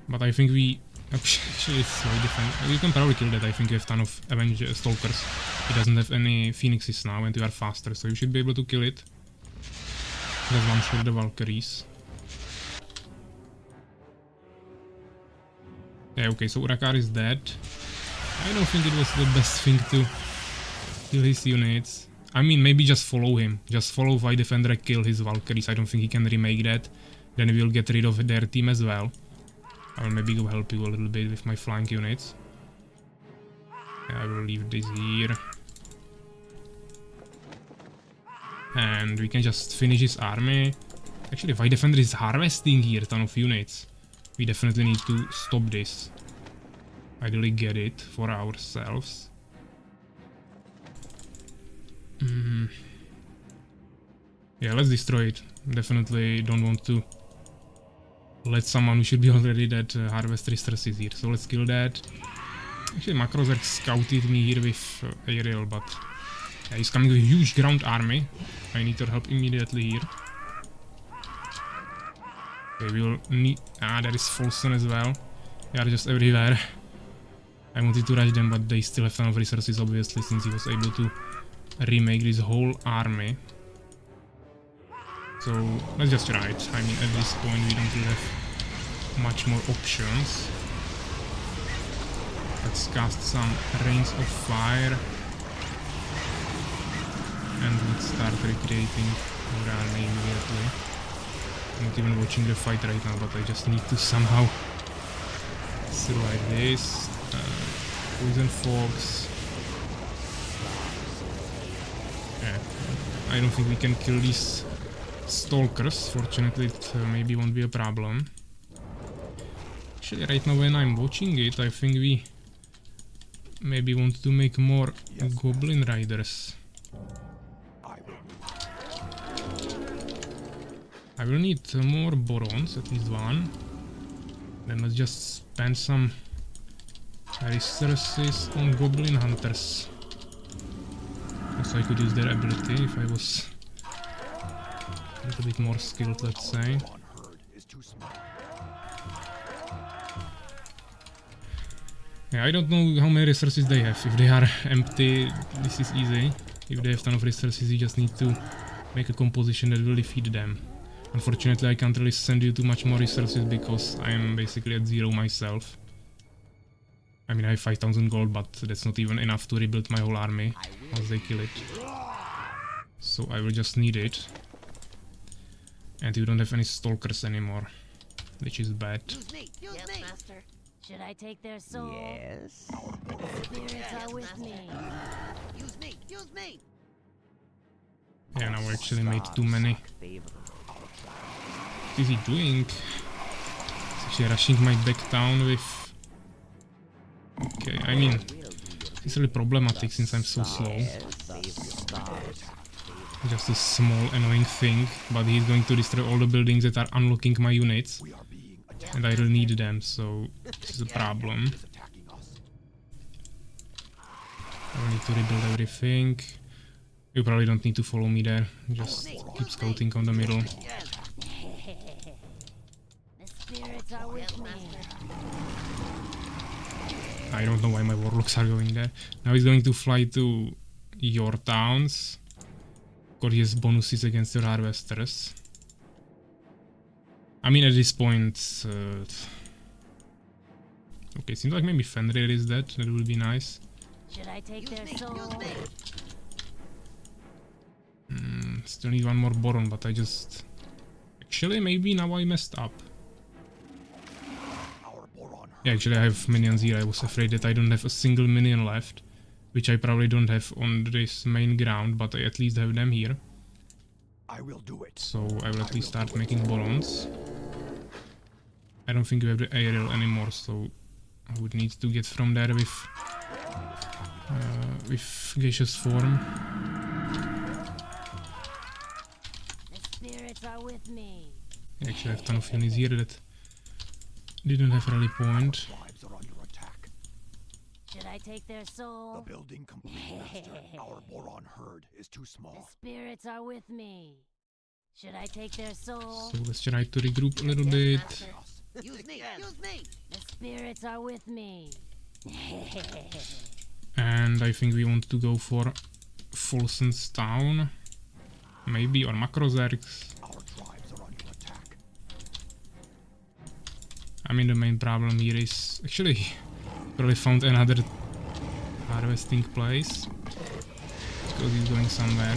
But I think we Actually, it's slow defense. You can probably kill that. I think you have ton of Avenger Stalkers. He doesn't have any Phoenixes now, and you are faster, so you should be able to kill it. Just one shot the Valkyries. Yeah, okay, so Urakar is dead. I don't think it was the best thing to kill his units. I mean, maybe just follow him. Just follow White Defender and kill his Valkyries. I don't think he can remake that. Then we'll get rid of their team as well. I will maybe go help you a little bit with my flank units. Yeah, I will leave this here. And we can just finish his army. Actually, White Defender is harvesting here a ton of units. We definitely need to stop this. Ideally get it for ourselves. Yeah, let's destroy it. Definitely don't want to let someone who should be already dead harvest resources here. So let's kill that. Actually, Makrozerk scouted me here with aerial, but yeah, he's coming with a huge ground army. I need your help immediately here. Okay, we'll need... Ah, there is Folson as well. They are just everywhere. I wanted to rush them, but they still have ton of resources, obviously, since he was able to remake this whole army. So, let's just try it. I mean, at this point, we don't really have much more options. Let's cast some Rains of Fire. And let's start recreating our army immediately. I'm not even watching the fight right now, but I just need to somehow survive this. Poison Fogs. Yeah, I don't think we can kill these Stalkers. Fortunately, it maybe won't be a problem. Actually, right now when I'm watching it, I think we maybe want to make more Goblin Riders. I will need more Borons, at least one. Then let's just spend some resources on Goblin Hunters. Also I could use their ability if I was a little bit more skilled, let's say. Yeah, I don't know how many resources they have. If they are empty, this is easy. If they have ton of resources, you just need to make a composition that will defeat them. Unfortunately, I can't really send you too much more resources because I am basically at zero myself. I mean, I have 5,000 gold, but that's not even enough to rebuild my whole army once they kill it. So I will just need it. And you don't have any Stalkers anymore, which is bad. Yes, master. Should I take their soul? Yes. Spirits are with me. Use me. Use me. Yeah, now I actually made too many. What is he doing? He's actually rushing my back town with... Okay, I mean, it's really problematic since I'm so slow. Just a small annoying thing, but he's going to destroy all the buildings that are unlocking my units. And I really need them, so this is a problem. I will need to rebuild everything. You probably don't need to follow me there, just keep scouting on the middle. The spirits are with me. I don't know why my warlocks are going there. Now he's going to fly to your towns. Because he has bonuses against your harvesters. I mean, at this point... okay, seems like maybe Fenrir is dead. That would be nice. Should I take their soul? Still need one more Boron, but I just... Actually, maybe now I messed up. Yeah, actually I have minions here. I was afraid that I don't have a single minion left. Which I probably don't have on this main ground, but I at least have them here. I will do it. So I will at least start making Borons. I don't think we have the aerial anymore, so I would need to get from there with gaseous form. The spirits are with me. I actually have a ton of units here that didn't have rally point. Lives are under attack. Should I take their The soul? building complete, Master. Our Boron herd is too The small. spirits are with me. Should I take their soul? So let's try to regroup a little bit. Use me. Use me. The spirits are with me. And I think we want to go for Folson's Town. Maybe, or Makrozerks. Our tribes are under attack. I mean, the main problem here is... Actually, probably found another harvesting place. Because he's going somewhere.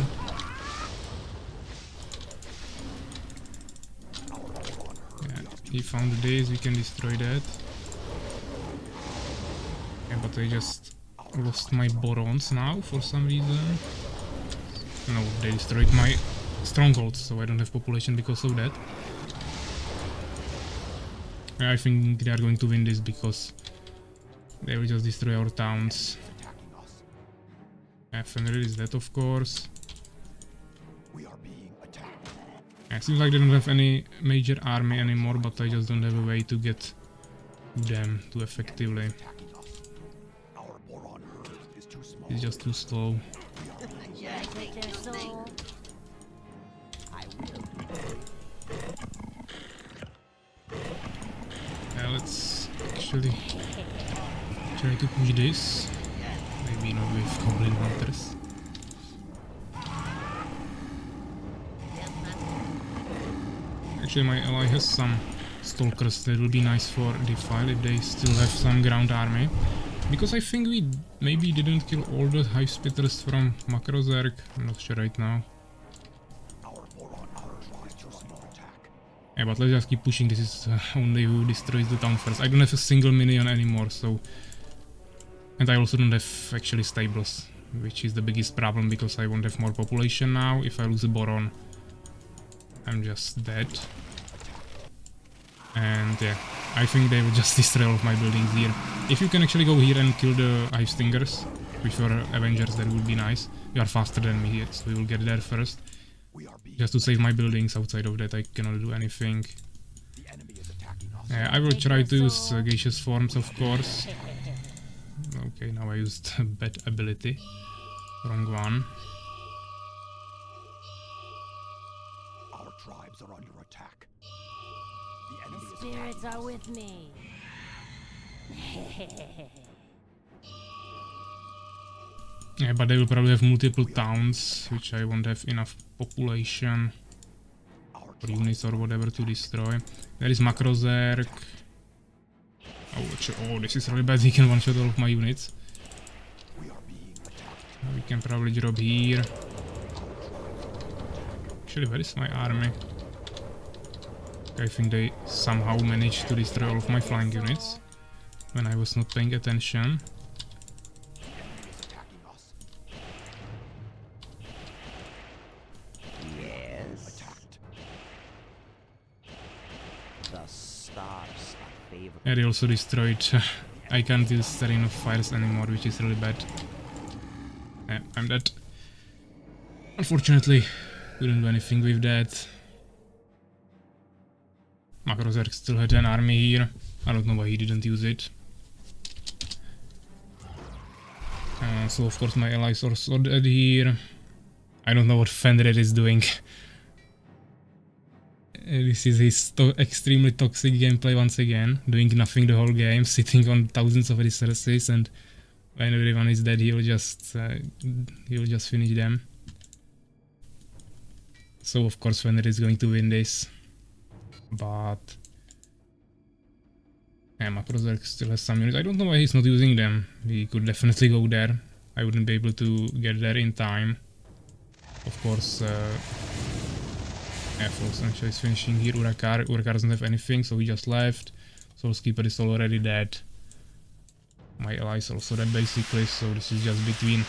Yeah, he found this, we can destroy that. Yeah, but I just lost my Borons now for some reason. No, they destroyed my strongholds, so I don't have population because of that. I think they are going to win this because they will just destroy our towns. Attacking us. Fenrir is dead, of course. We are being attacked. It seems like they don't have any major army anymore, but I just don't have a way to get them too effectively. Attacking us. Our boron herd is too small. It's just too slow. Should I take their soul? I will. Let's actually try to push this. Maybe not with Goblin Hunters. Actually, my ally has some Stalkers that will be nice for defile if they still have some ground army. Because I think we maybe didn't kill all the Hive Spitters from Makrozerk. I'm not sure right now. Our boron herd is too small attack. Yeah, but let's just keep pushing. This is only who destroys the town first. I don't have a single minion anymore, so... And I also don't have actually stables, which is the biggest problem because I won't have more population now. If I lose a Boron, I'm just dead. And yeah, I think they will just destroy all of my buildings here. If you can actually go here and kill the Ice Stingers with your Avengers, that would be nice. You are faster than me here, so we will get there first. We are being Just to save my buildings. Outside of that I cannot do anything. the enemy is attacking us. I will try to use gaseous forms, of course. Okay, now I used a bad ability. Wrong one. Our tribes are under attack. The enemy The is spirits are with me. Yeah, but they will probably have multiple towns, which I won't have enough population our or units or whatever to destroy. There is Makrozerk. Oh, this is really bad. He can one-shot all of my units. We are being attacked. We can probably drop here. Actually, where is my army? I think they somehow managed to destroy all of my flying units when I was not paying attention. The enemy is attacking us. Yes. Attacked. The stars are favorable. Yeah, they also destroyed. I can't use Terrain of Fires anymore, which is really bad. Yeah, I'm dead. Unfortunately, couldn't do anything with that. Makrozerk still had an army here. I don't know why he didn't use it. So of course my allies are also dead here. I don't know what Fenrir is doing. This is his extremely toxic gameplay once again. Doing nothing the whole game, sitting on thousands of resources, and when everyone is dead he'll just finish them. So of course Fenrir is going to win this. But yeah, Makrozerk still has some units. I don't know why he's not using them. He could definitely go there. I wouldn't be able to get there in time. Of course, Folsen is finishing here. Urakar doesn't have anything, so he just left. Soulskeeper is already dead. My ally is also dead basically, so this is just between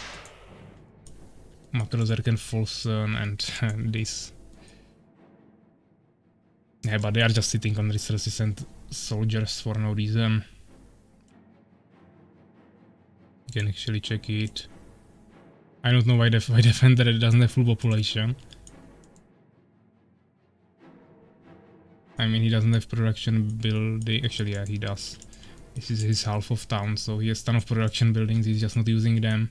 Makrozerk and Folsen and this. Yeah, but they are just sitting on resources and soldiers for no reason. You can actually check it. I don't know why Defender doesn't have full population. I mean, he doesn't have production building. Actually, yeah, he does. This is his half of town, so he has ton of production buildings, he's just not using them.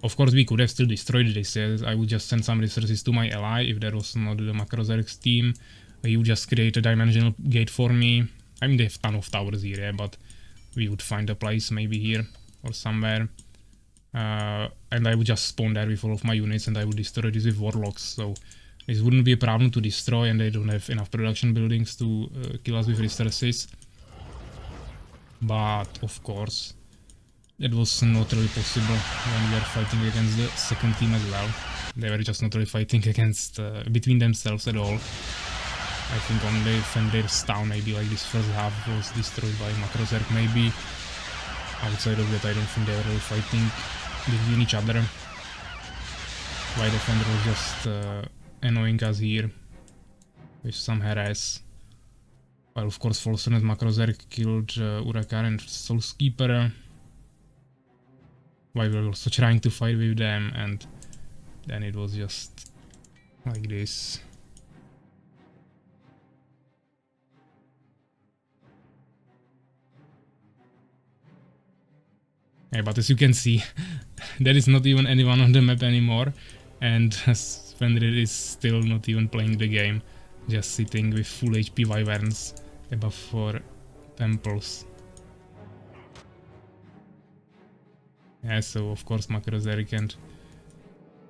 Of course, we could have still destroyed this. Yes? I would just send some resources to my ally if there was not the Macrozerg's team. He would just create a dimensional gate for me. I mean, they have a ton of towers here, yeah, but we would find a place maybe here or somewhere. And I would just spawn there with all of my units and I would destroy this with warlocks. So this wouldn't be a problem to destroy, and they don't have enough production buildings to kill us with resources. But of course, that was not really possible when we were fighting against the second team as well. They were just not really fighting against between themselves at all. I think only Fenrir's town, maybe like this first half, was destroyed by Macrozerg maybe. Outside of that, I don't think they were really fighting between each other. White Defender was just annoying us here with some harass. While of course Folson and Macrozerg killed Urakar and Soulskeeper. While we were also trying to fight with them, and then it was just like this. Yeah, but as you can see, there is not even anyone on the map anymore, and Fenrir is still not even playing the game, just sitting with full HP wyverns above 4 temples. Yeah, so of course Macrozerg and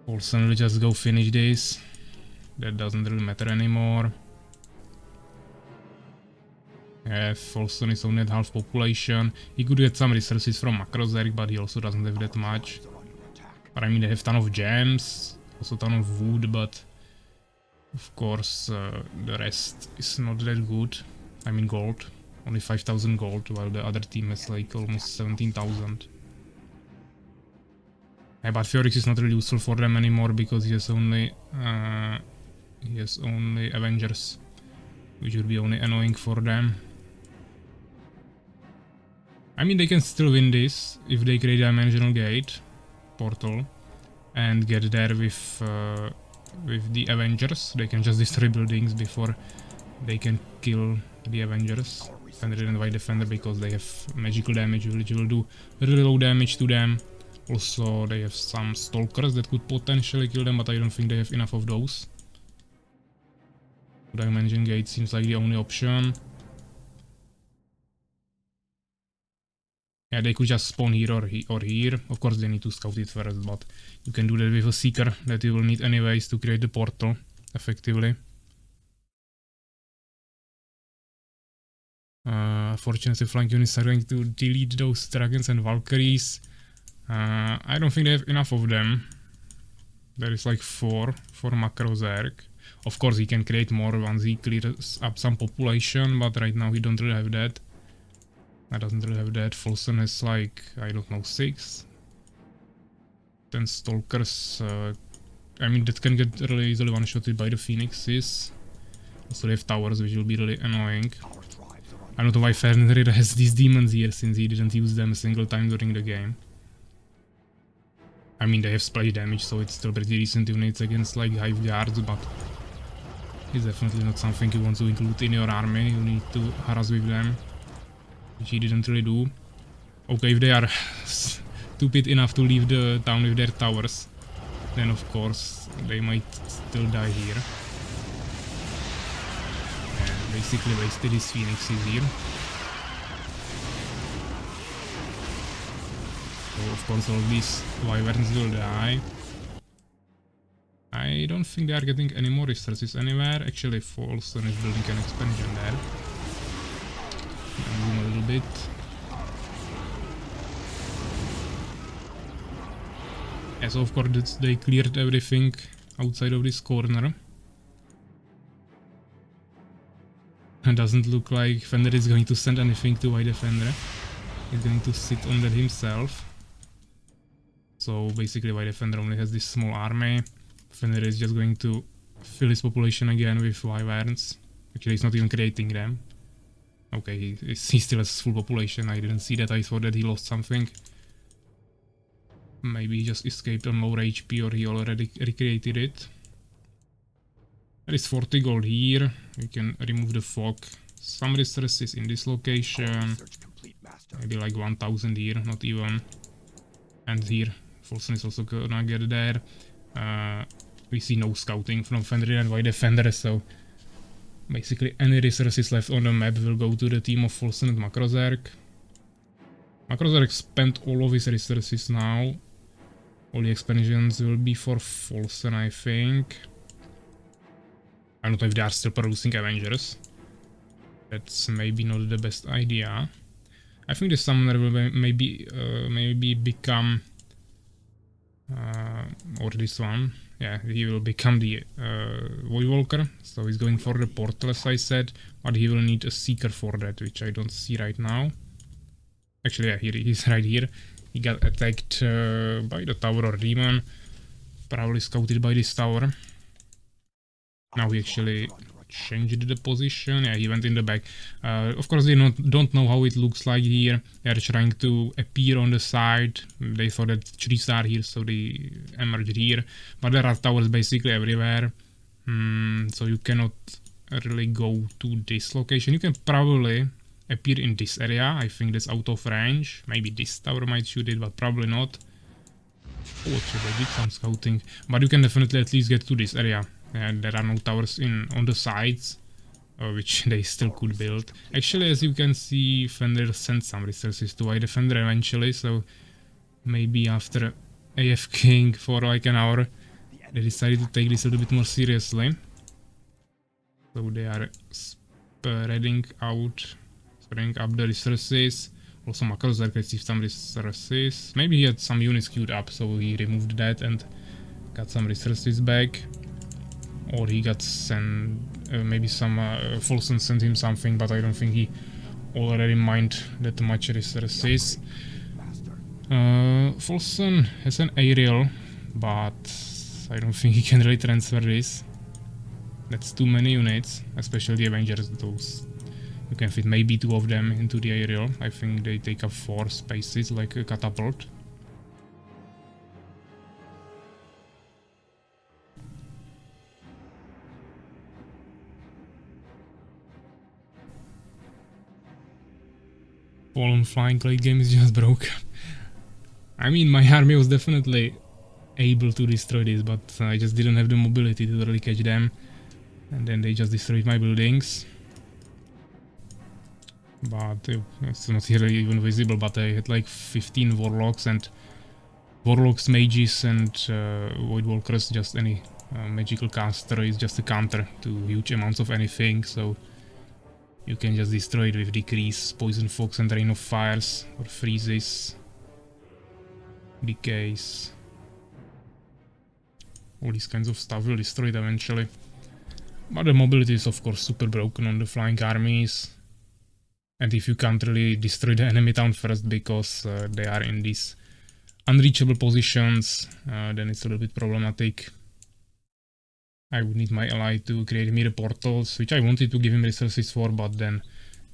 Olsen will just go finish this. That doesn't really matter anymore. Yeah, Folson is only at half population. He could get some resources from Macrozerg, but he also doesn't have that much. But I mean, they have ton of gems, also ton of wood, but of course the rest is not that good. I mean gold, only 5,000 gold, while the other team has like almost 17,000. Yeah, but Fjorix is not really useful for them anymore because he has only Avengers, which would be only annoying for them. I mean, they can still win this if they create a dimensional gate portal and get there with the Avengers. They can just destroy buildings before they can kill the Avengers. Fenrir and White Defender, because they have magical damage, which will do really low damage to them. Also, they have some stalkers that could potentially kill them, but I don't think they have enough of those. Dimension gate seems like the only option. Yeah, they could just spawn here or here. Of course, they need to scout it first, but you can do that with a seeker that you will need anyways to create the portal effectively. Fortunately, flank units are going to delete those dragons and Valkyries. I don't think they have enough of them. There is like 4 for Macrozerg. Of course, he can create more once he clears up some population, but right now he don't really have that. I doesn't really have that. Folson has like, I don't know, 6. 10 stalkers. I mean, that can get really easily one-shotted by the phoenixes. Also, they have towers, which will be really annoying. I don't know why Fenrir has these demons here, since he didn't use them a single time during the game. I mean, they have splash damage, so it's still pretty decent units against like hive guards, but it's definitely not something you want to include in your army. You need to harass with them, which he didn't really do. Okay, if they are stupid enough to leave the town with their towers, then of course they might still die here. Yeah, basically wasted his phoenixes here. So of course all these wyverns will die. I don't think they are getting any more resources anywhere. Actually, Folson is building an expansion there. Zoom a little bit. Yeah, so of course they cleared everything outside of this corner. It doesn't look like Fenrir is going to send anything to White Defender. He's going to sit on that himself. So basically White Defender only has this small army. Fenrir is just going to fill his population again with wyverns. Actually, he's not even creating them. Okay, he still has full population. I didn't see that. I thought that he lost something. Maybe he just escaped on lower HP, or he already recreated it. There is 40 gold here. We can remove the fog. Some resources in this location. Maybe like 1000 here, not even. And here Folsom is also gonna get there. We see no scouting from Fenrir and White Defender, so basically any resources left on the map will go to the team of Folsom and Makrozerk. Makrozerk spent all of his resources now. All the expansions will be for Folsom, I think. I don't know if they are still producing Avengers. That's maybe not the best idea. I think the summoner will maybe become or this one. Yeah, he will become the Void Walker. So he's going for the portal, as I said, but he will need a seeker for that, which I don't see right now. Actually, yeah, he's right here. He got attacked by the tower or demon, probably scouted by this tower. Now he actually changed the position. Yeah, he went in the back. Of course, they don't know how it looks like here. They are trying to appear on the side. They thought that trees are here, so they emerged here. But there are towers basically everywhere. So you cannot really go to this location. You can probably appear in this area. I think that's out of range. Maybe this tower might shoot it, but probably not. Oh, actually, they did some scouting. But you can definitely at least get to this area. And there are no towers on the sides, which they still could build. Actually, as you can see, Fenrir sent some resources to White Defender eventually, so maybe after AFKing for like an hour, they decided to take this a little bit more seriously. So they are spreading up the resources. Also, Makrozerk received some resources. Maybe he had some units queued up, so he removed that and got some resources back. Or he got sent, maybe some Folsom sent him something, but I don't think he already mined that much resources. Folsom has an aerial, but I don't think he can really transfer this. That's too many units, especially the Avengers. Those you can fit maybe 2 of them into the aerial. I think they take up 4 spaces like a catapult. Fallen Flying late game is just broken. I mean, my army was definitely able to destroy this, but I just didn't have the mobility to really catch them. And then they just destroyed my buildings. But it's not really even visible, but I had like 15 Warlocks and Warlocks, Mages and Void Walkers. Just any magical caster is just a counter to huge amounts of anything, so you can just destroy it with Decrease, Poison Fox and Rain of Fires, or Freezes, Decays. All these kinds of stuff will destroy it eventually. But the mobility is of course super broken on the flying armies. And if you can't really destroy the enemy town first because they are in these unreachable positions, then it's a little bit problematic. I would need my ally to create me the portals, which I wanted to give him resources for, but then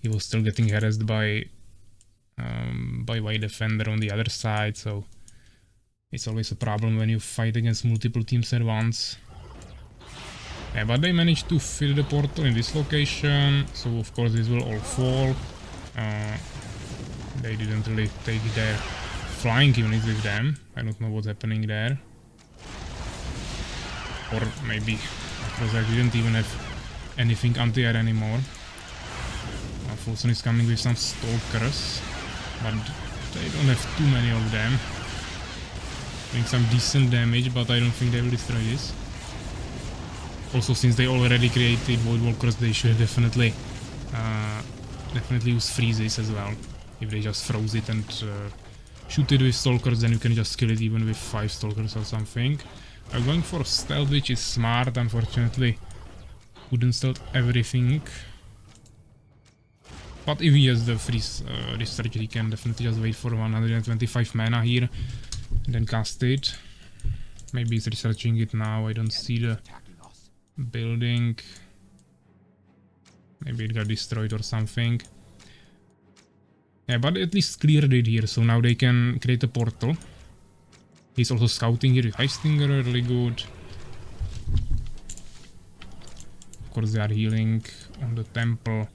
he was still getting harassed by White Defender on the other side, so it's always a problem when you fight against multiple teams at once. Yeah, but they managed to fill the portal in this location, so of course this will all fall. They didn't really take their flying units with them. I don't know what's happening there. Or maybe because I didn't even have anything anti-air anymore. Folsom is coming with some stalkers, but they don't have too many of them. Doing some decent damage, but I don't think they will destroy this. Also, since they already created Void Walkers, they should definitely use freezes as well. If they just froze it and shoot it with stalkers, then you can just kill it even with 5 stalkers or something. I'm going for stealth, which is smart. Unfortunately, couldn't stealth everything. But if he has the freeze research, he can definitely just wait for 125 mana here and then cast it. Maybe he's researching it now. I don't see the building. Maybe it got destroyed or something. Yeah, but at least cleared it here, so now they can create a portal. He's also scouting here with Heistinger, really good. Of course they are healing on the temple.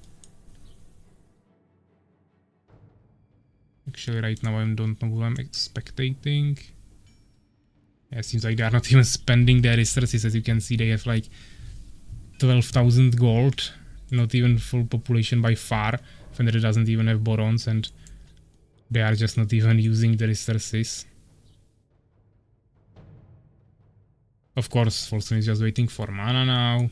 Actually right now I don't know who I'm spectating. Yeah, it seems like they are not even spending their resources. As you can see, they have like 12,000 gold, not even full population by far. Fenrir doesn't even have borons, and they are just not even using the resources. Of course, Folsom is just waiting for mana now.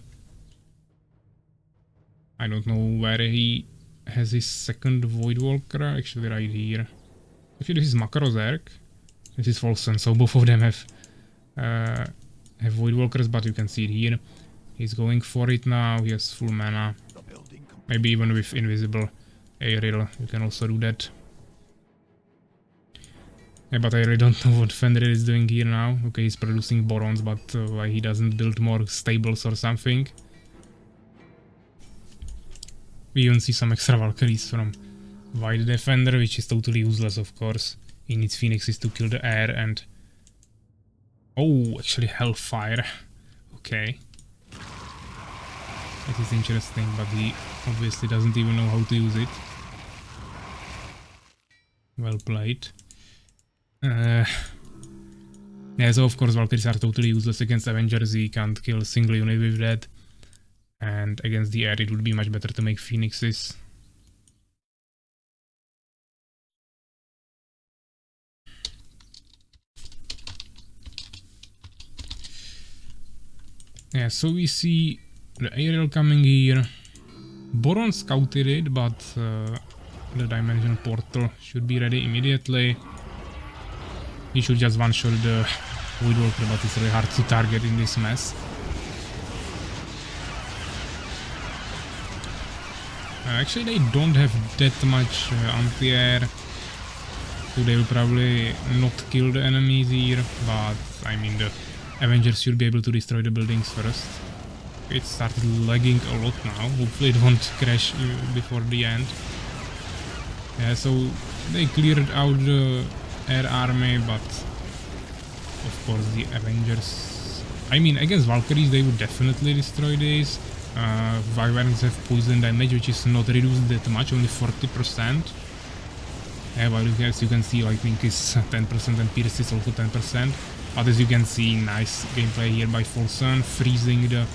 I don't know where he has his second Void Walker. Actually, right here. Actually, this is Makrozerk. This is Folsom, so both of them have Void Walkers, but you can see it here. He's going for it now. He has full mana. Maybe even with Invisible Aerial, you can also do that. Yeah, but I really don't know what Fenrir is doing here now. Okay, he's producing Borons, but why he doesn't build more stables or something. We even see some extra Valkyries from White Defender, which is totally useless, of course. He needs Phoenixes to kill the air and... Oh, actually Hellfire. Okay. That is interesting, but he obviously doesn't even know how to use it. Well played. Yeah, so of course Valkyries are totally useless against Avengers. He can't kill a single unit with that. And against the air it would be much better to make Phoenixes. Yeah, so we see the aerial coming here. Boron scouted it, but the dimensional portal should be ready immediately. He should just one-shot the Void Walker, but it's really hard to target in this mess. Actually, they don't have that much anti-air, so they will probably not kill the enemies here, but I mean the Avengers should be able to destroy the buildings first. It started lagging a lot now, hopefully it won't crash before the end. Yeah, so they cleared out the air army, but of course the Avengers... I mean, against Valkyries they would definitely destroy this. Wyverns have poison damage, which is not reduced that much, only 40%. Yeah, but as you can see, lightning is 10% and pierce is also 10%. But as you can see, nice gameplay here by Folsom, freezing the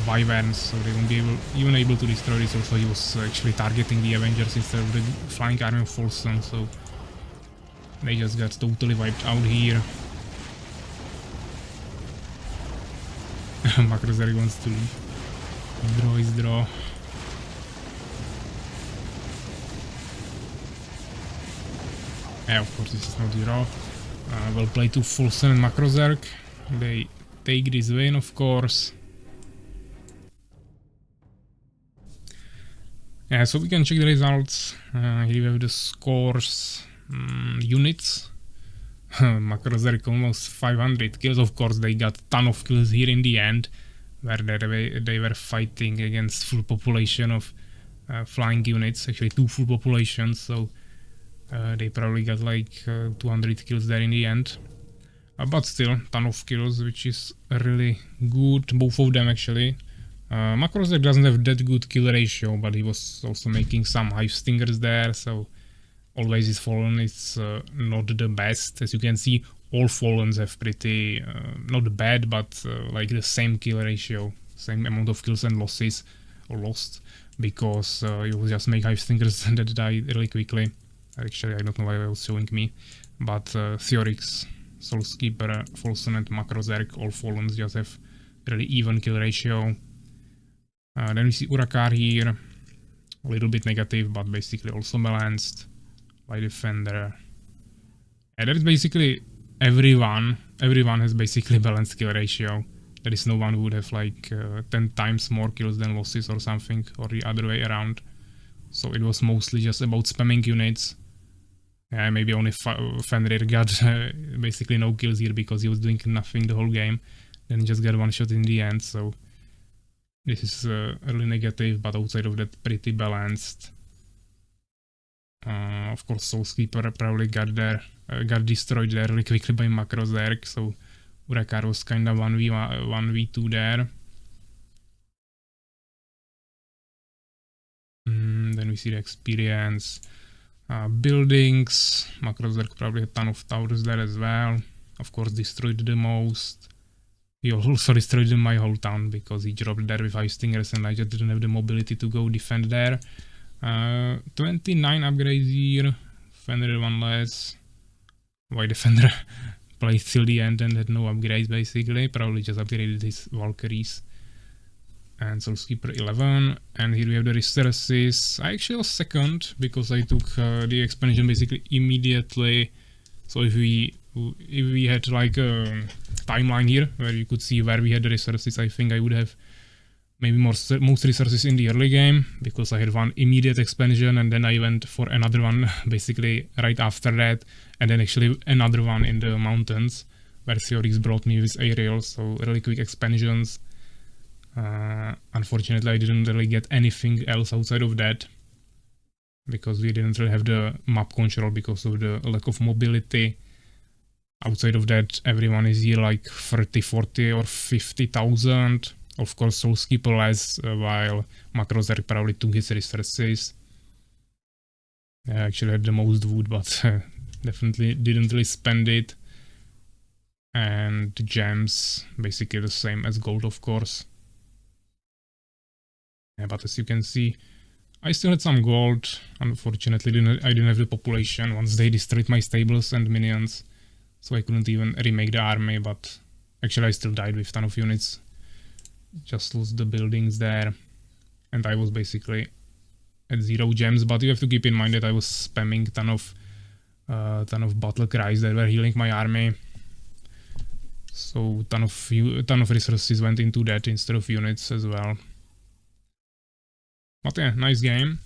Wyverns, so they won't be even able to destroy this. Also, he was actually targeting the Avengers instead of the flying army of Folsom, so they just got totally wiped out here. Makrozerk wants to leave. Draw is draw. Yeah, of course, this is not draw. Well played to Folsom and Makrozerk. They take this win, of course. Yeah, so we can check the results. Here we have the scores, units. Makrozerk almost 500 kills. Of course, they got a ton of kills here in the end, where they were fighting against full population of flying units, actually 2 full populations, so they probably got like 200 kills there in the end. But still, ton of kills, which is really good, both of them actually. Makrozerk doesn't have that good kill ratio, but he was also making some Hive Stingers there, so always his Fallen is not the best. As you can see, all Fallens have pretty, not bad, but like the same kill ratio, same amount of kills and losses, or lost, because you will just make Hive Stingers that die really quickly. Actually, I don't know why it was showing me, but Theorix, Soulskeeper, Folsom and Makrozerk, all Fallens just have really even kill ratio. Then we see Urakar here, a little bit negative, but basically also balanced by Defender. Yeah, that is basically everyone has basically balanced kill ratio. There is no one who would have like 10 times more kills than losses or something, or the other way around. So it was mostly just about spamming units. Yeah, maybe only Fenrir got basically no kills here because he was doing nothing the whole game. Then just got one shot in the end, so this is really negative, but outside of that, pretty balanced. Of course, Soulskeeper probably got destroyed there really quickly by Makrozerk, so Urakar was kinda 1v2 there. Then we see the experience. Buildings, Makrozerk probably a ton of towers there as well. of course destroyed the most. He also destroyed my whole town because he dropped there with 5 stingers and I just didn't have the mobility to go defend there. 29 upgrades here, Defender 1 less. Why Defender played till the end and had no upgrades basically, probably just upgraded his Valkyries. And Soulskeeper 11, and here we have the resources. I actually was second because I took the expansion basically immediately. So if we had like a timeline here where you could see where we had the resources, I think I would have maybe most resources in the early game because I had one immediate expansion and then I went for another one basically right after that, and then actually another one in the mountains where Theories brought me with aerials, so really quick expansions. Unfortunately, I didn't really get anything else outside of that because we didn't really have the map control because of the lack of mobility. Outside of that, everyone is here like 30, 40 or 50,000. Of course, Soulskeeper less, while Macrozer probably took his resources. I actually had the most wood, but definitely didn't really spend it. And gems, basically the same as gold, of course. Yeah, but as you can see, I still had some gold. Unfortunately, I didn't have the population once they destroyed my stables and minions. So I couldn't even remake the army, but actually I still died with ton of units. Just lost the buildings there. And I was basically at 0 gems, but you have to keep in mind that I was spamming ton of battle cries that were healing my army. So ton of resources went into that instead of units as well. But yeah, nice game.